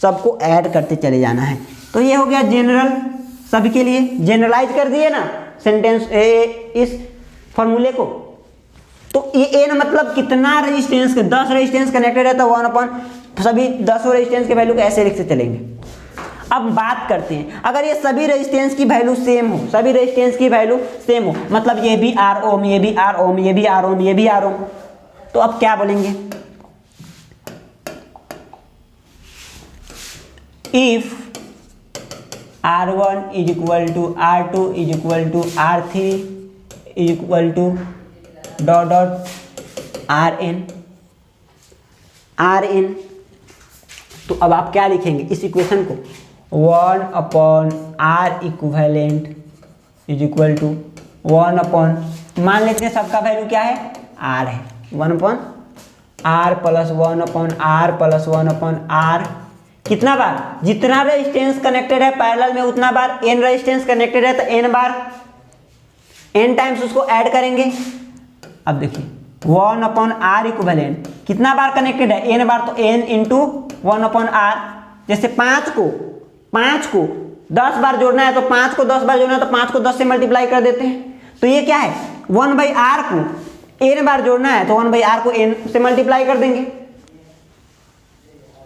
A: सबको ऐड करते चले जाना है। तो ये हो गया जनरल, सभी के लिए जनरलाइज कर दिए ना सेंटेंस इस फॉर्मूले को। तो ये n मतलब कितना रेजिस्टेंस, 10 रेजिस्टेंस कनेक्टेड है तो 1 अपॉन सभी 10 रेजिस्टेंस के वैल्यू को ऐसे लिखते चलेंगे। अब बात करते हैं, अगर ये सभी रेजिस्टेंस की वैल्यू सेम हो, सभी रेजिस्टेंस की वैल्यू सेम हो, मतलब ये भी R ओम, ये भी R ओम, ये भी R ओम, ये भी R ओम, तो अब क्या बोलेंगे, if R1 is equal to R2 is equal to R3 is equal to dot dot Rn। तो अब आप क्या लिखेंगे इस इक्वेशन को, 1/R equivalent is equal to 1/, मान लेते हैं सबका वैल्यू क्या है, R है, 1/R plus 1/R plus 1/R। कितना बार, जितना रेजिस्टेंस कनेक्टेड है पैरेलल में उतना बार, n रेजिस्टेंस कनेक्टेड है तो n बार, n टाइम्स उसको ऐड करेंगे। अब देखिए 1/R इक्विवेलेंट कितना बार कनेक्टेड है, n बार, तो n इंटू 1/R। जैसे 5 को 10 बार जोड़ना है तो 5 को 10 बार जोड़ना है तो 5 को 10 से मल्टीप्लाई कर देते हैं। तो ये क्या है, 1/R को n बार जोड़ना है तो 1/R को n से मल्टीप्लाई कर देंगे।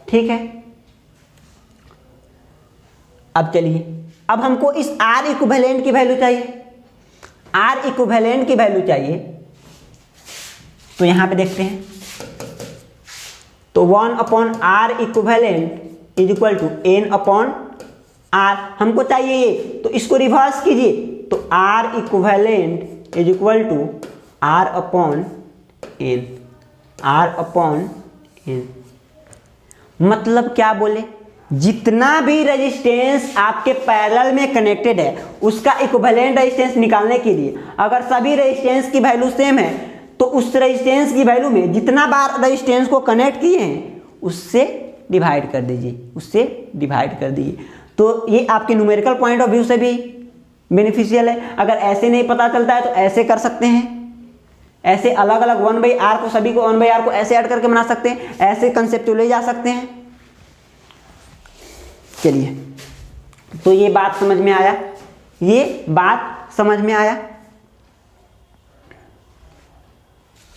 A: ठीक है, अब चलिए, अब हमको इस R इक्विवेलेंट की वैल्यू चाहिए, R इक्विवेलेंट की वैल्यू चाहिए, तो यहां पे देखते हैं, तो 1/R equivalent is equal to n/R हमको चाहिए ये, तो इसको रिवर्स कीजिए, तो R equivalent is equal to R/n। मतलब क्या बोले, जितना भी रेजिस्टेंस आपके पैरेलल में कनेक्टेड है उसका इक्विवेलेंट रेजिस्टेंस निकालने के लिए अगर सभी रेजिस्टेंस की वैल्यू सेम है तो उस रेजिस्टेंस की वैल्यू में जितना बार रेजिस्टेंस को कनेक्ट किए हैं उससे डिवाइड कर दीजिए। तो ये आपके न्यूमेरिकल पॉइंट ऑफ व्यू से भी बेनिफिशियल है। अगर ऐसे नहीं पता चलता है तो ऐसे कर सकते हैं, ऐसे अलग अलग 1/R को, सभी को 1/R को ऐसे ऐड करके बना सकते हैं, ऐसे कंसेप्चुअली जा सकते हैं। चलिए, तो ये बात समझ में आया,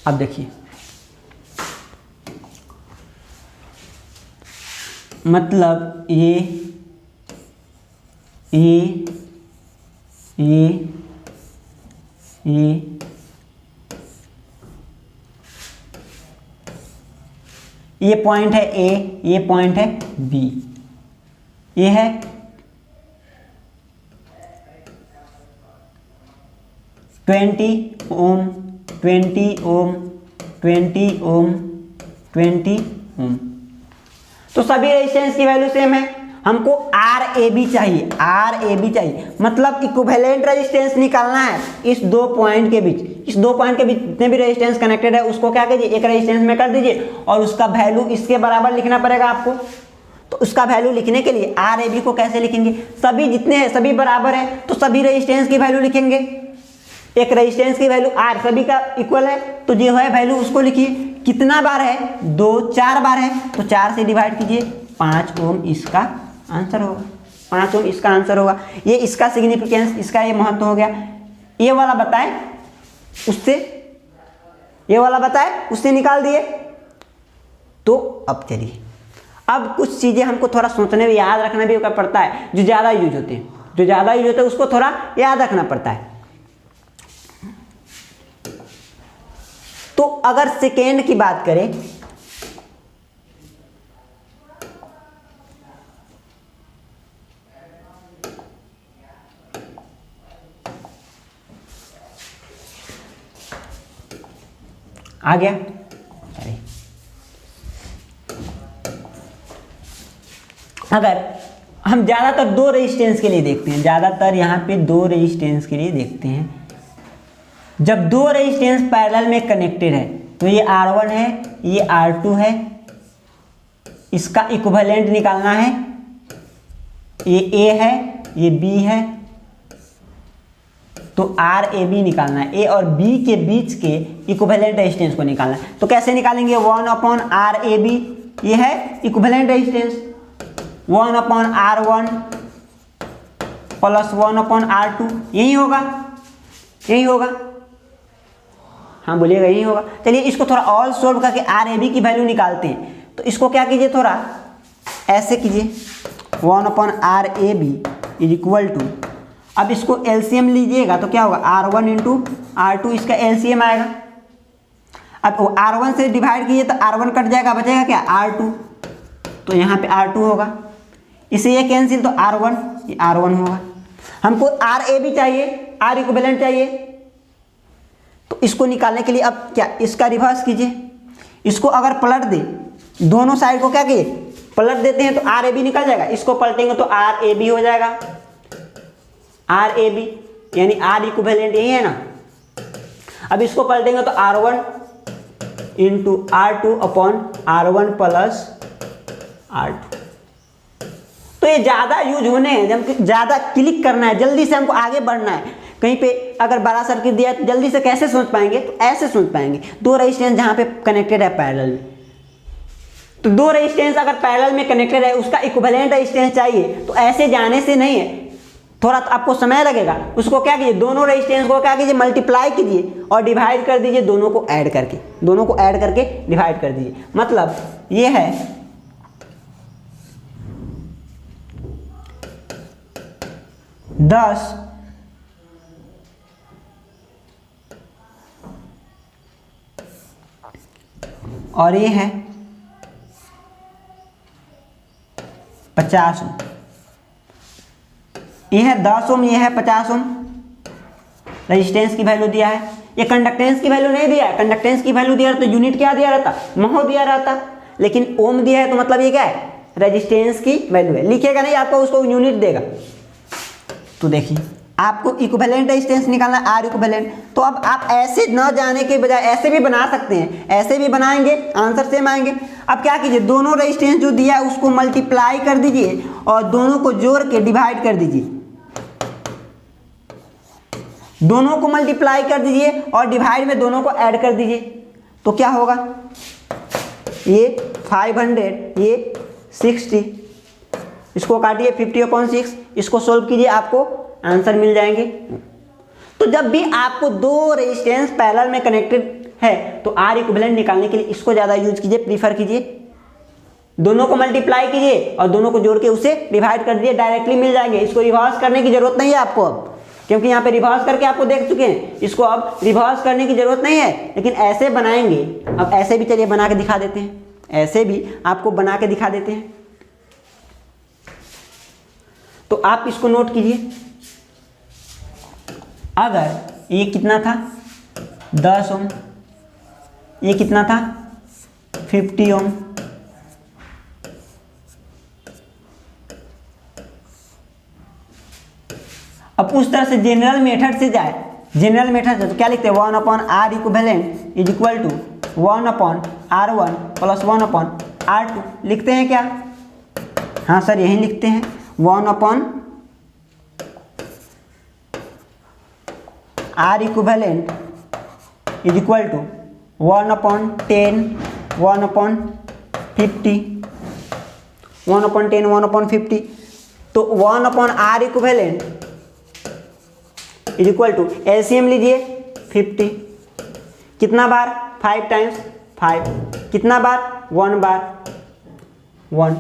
A: अब देखिए, मतलब ये पॉइंट है A, ये पॉइंट है B, ये है 20 ओम, 20 ओम, 20 ओम, 20 ओम। तो सभी रेजिस्टेंस की वैल्यू सेम है, हमको RAB चाहिए, मतलब इक्विवेलेंट रेजिस्टेंस निकालना है इस दो पॉइंट के बीच। जितने भी रेजिस्टेंस कनेक्टेड है उसको क्या कीजिए, एक रेजिस्टेंस में कर दीजिए और उसका वैल्यू इसके बराबर लिखना पड़ेगा आपको। तो उसका वैल्यू लिखने के लिए RAB को कैसे लिखेंगे, सभी जितने हैं सभी बराबर है तो सभी रेजिस्टेंस की वैल्यू लिखेंगे। एक रेजिस्टेंस की वैल्यू R सभी का इक्वल है तो जो है वैल्यू उसको लिखिए। कितना बार है, 4 बार है तो 4 से डिवाइड कीजिए, 5 ओम इसका आंसर होगा, 5 ओम इसका आंसर होगा। ये इसका सिग्निफिकेंस, इसका ये महत्व हो गया। ये वाला बताए उससे निकाल दिए। तो अब चलिए, अब कुछ चीजें हमको थोड़ा सोचने में याद रखना भी पड़ता है, जो ज्यादा यूज होते हैं उसको थोड़ा याद रखना पड़ता है। तो अगर सेकेंड की बात करें, आ गया, अगर हम ज्यादातर 2 रेजिस्टेंस के लिए देखते हैं, ज्यादातर यहाँ पे 2 रेजिस्टेंस के लिए देखते हैं। जब 2 रेजिस्टेंस पैरेलल में कनेक्टेड है तो ये R1 है, ये R2 है, इसका इक्विवेलेंट निकालना है, ये A है, ये B है, तो RAB निकालना है। A और B के बीच के इक्विवेलेंट रेजिस्टेंस को निकालना है। तो कैसे निकालेंगे, 1/RAB, ये है equivalent resistance, 1/R1 plus 1/R2, यही होगा। हाँ बोलिएगा, यही होगा। चलिए इसको थोड़ा और सोल्व करके RAB की वैल्यू निकालते हैं। तो इसको क्या कीजिए, थोड़ा ऐसे कीजिए, 1/RAB इज इक्वल टू, अब इसको LCM लीजिएगा तो क्या होगा, R1 इंटू R2, इसका LCM आएगा। अब R1 से डिवाइड कीजिए तो R1 कट जाएगा, बचेगा क्या, R2, तो यहाँ पे R2 होगा। इसे ये कैंसिल, तो R1 ये R1 होगा। हमको RA भी चाहिए, R इक्विवेलेंट चाहिए, तो इसको निकालने के लिए अब क्या, इसका रिवर्स कीजिए। इसको अगर पलट दे, दोनों साइड को क्या कीजिए, पलट देते हैं, तो RAB निकल जाएगा। इसको पलटेंगे तो RAB हो जाएगा, RAB यानी R इक्विवेलेंट यही है ना। अब इसको पलटेंगे तो R1 into R2 upon R1 plus R2। तो ये ज़्यादा यूज होने हैं, जब ज़्यादा क्लिक करना है, जल्दी से हमको आगे बढ़ना है। कहीं पे अगर बड़ा सर्किट दिया है तो जल्दी से कैसे सोच पाएंगे, तो ऐसे सोच पाएंगे। दो रेजिस्टेंस जहाँ पे कनेक्टेड है पैरेलल में, तो दो रेजिस्टेंस अगर पैरेलल में कनेक्टेड है, उसका इक्विवेलेंट रेजिस्टेंस चाहिए, तो ऐसे जाने से नहीं है, थोड़ा तो आपको समय लगेगा। उसको क्या कीजिए, दोनों रेजिस्टेंस को क्या कीजिए, मल्टीप्लाई कीजिए और डिवाइड कर दीजिए, दोनों को ऐड करके, दोनों को ऐड करके डिवाइड कर दीजिए। मतलब ये है 10 और ये है 50 ओम। ये है 10 ओम, ये है 50 ओम। रेजिस्टेंस की वैल्यू दिया है, ये कंडक्टेंस की वैल्यू नहीं दिया है। कंडक्टेंस की वैल्यू दिया तो यूनिट क्या दिया रहता, महो दिया रहता, लेकिन ओम दिया है तो मतलब ये क्या है, रेजिस्टेंस की वैल्यू है। लिखेगा नहीं, आपको उसको यूनिट देगा। तो देखिए आपको इक्विवेलेंट रेजिस्टेंस निकालना है, R इक्विवेलेंट। तो अब आप ऐसे न जाने के बजाय ऐसे भी बना सकते हैं, ऐसे भी बनाएंगे, आंसर सेम आएंगे। अब क्या कीजिए, दोनों रेजिस्टेंस जो दिया है उसको मल्टीप्लाई कर दीजिए और दोनों को जोड़ के डिवाइड कर दीजिए। दोनों को मल्टीप्लाई कर दीजिए और डिवाइड में दोनों को ऐड कर दीजिए, तो क्या होगा, ये 500, ये 60, इसको काटिए 50/6, इसको सोल्व कीजिए, आपको आंसर मिल जाएंगे। तो जब भी आपको दो रेजिस्टेंस पैरेलल में कनेक्टेड है तो R इक्विवेलेंट निकालने के लिए इसको ज़्यादा यूज कीजिए, प्रीफर कीजिए। दोनों को मल्टीप्लाई कीजिए और दोनों को जोड़ के उसे डिवाइड कर दीजिए, डायरेक्टली मिल जाएंगे। इसको रिवर्स करने की जरूरत नहीं है आपको अब, क्योंकि यहाँ पे रिवर्स करके आपको देख चुके हैं। इसको अब रिवर्स करने की जरूरत नहीं है, लेकिन ऐसे बनाएंगे। अब ऐसे भी चलिए बना के दिखा देते हैं, ऐसे भी आपको बना के दिखा देते हैं। तो आप इसको नोट कीजिए, अगर ये कितना था 10 ओम, ये कितना था 50 ओम, अब उस तरह से जनरल मेथड से जाए, जनरल मेथड से तो क्या लिखते हैं, 1/R equivalent is equal to 1/R1 plus 1/R2 लिखते हैं क्या, हाँ सर यही लिखते हैं। 1/R equivalent is equal to 1/10 1/50 1/10 1/50। तो 1/R equivalent is equal to, LCM लीजिए 50, कितना बार 5 टाइम्स 5, कितना बार 1 बार 1।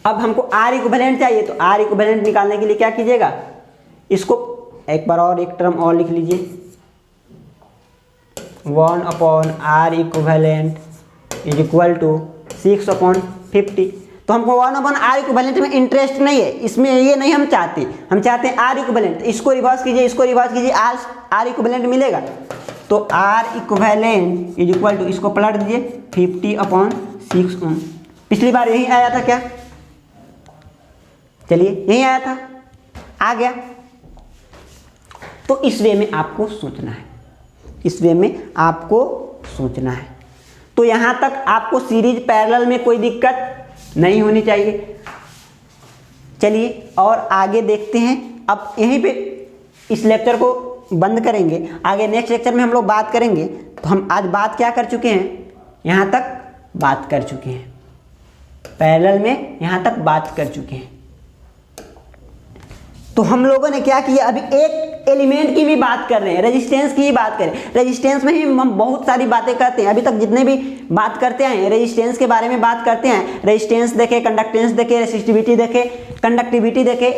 A: अब हमको R इक्विवेलेंट चाहिए, तो R इक्विवेलेंट निकालने के लिए क्या कीजिएगा, इसको एक बार और एक टर्म और लिख लीजिए, 1/R equivalent is equal to 6/50। तो हमको 1/R इक्विवेलेंट में इंटरेस्ट नहीं है, इसमें ये नहीं हम चाहते, हम चाहते हैं R इक्विवेलेंट। इसको रिवर्स कीजिए, इसको रिवर्स कीजिए, R इक्विवेलेंट मिलेगा। तो R equivalent is equal to, इसको पलट दीजिए 50/6 ओम। पिछली बार यही आया था क्या, चलिए यही आया था, आ गया। तो इस वे में आपको सोचना है, इस वे में आपको सोचना है। तो यहाँ तक आपको सीरीज पैरेलल में कोई दिक्कत नहीं होनी चाहिए। चलिए और आगे देखते हैं। अब यहीं पे इस लेक्चर को बंद करेंगे, आगे नेक्स्ट लेक्चर में हम लोग बात करेंगे। तो हम आज बात क्या कर चुके हैं, यहाँ तक बात कर चुके हैं, पैरेलल में यहाँ तक बात कर चुके हैं। तो हम लोगों ने क्या किया, अभी एक एलिमेंट की भी बात कर रहे हैं, रेजिस्टेंस की ही बात करें। रेजिस्टेंस में ही हम बहुत सारी बातें करते हैं, अभी तक जितने भी बात करते हैं रेजिस्टेंस के बारे में बात करते हैं। रेजिस्टेंस देखे, कंडक्टेंस देखे, रेसिस्टिविटी देखे, कंडक्टिविटी देखे।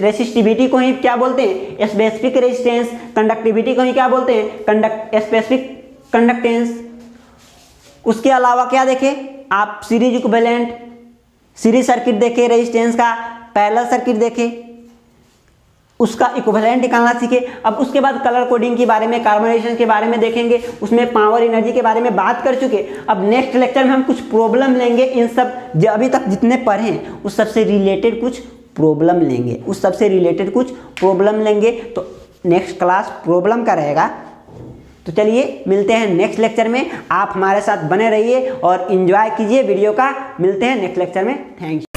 A: रेसिस्टिविटी को ही क्या बोलते हैं, स्पेसिफिक रेजिस्टेंस। कंडक्टिविटी को ही क्या बोलते हैं, स्पेसिफिक कंडक्टेंस। उसके अलावा क्या देखे आप, सीरीज इक्विवेलेंट, सीरीज सर्किट देखे, रेजिस्टेंस का पैरेलल सर्किट देखे, उसका इक्विवेलेंट निकालना सीखे। अब उसके बाद कलर कोडिंग के बारे में, कार्बोनेशन के बारे में देखेंगे, उसमें पावर एनर्जी के बारे में बात कर चुके। अब नेक्स्ट लेक्चर में हम कुछ प्रॉब्लम लेंगे, इन सब जो अभी तक जितने पढ़े हैं उस सबसे रिलेटेड कुछ प्रॉब्लम लेंगे, उस सबसे रिलेटेड कुछ प्रॉब्लम लेंगे। तो नेक्स्ट क्लास प्रॉब्लम का रहेगा। तो चलिए मिलते हैं नेक्स्ट लेक्चर में, आप हमारे साथ बने रहिए और एंजॉय कीजिए वीडियो का। मिलते हैं नेक्स्ट लेक्चर में, थैंक यू।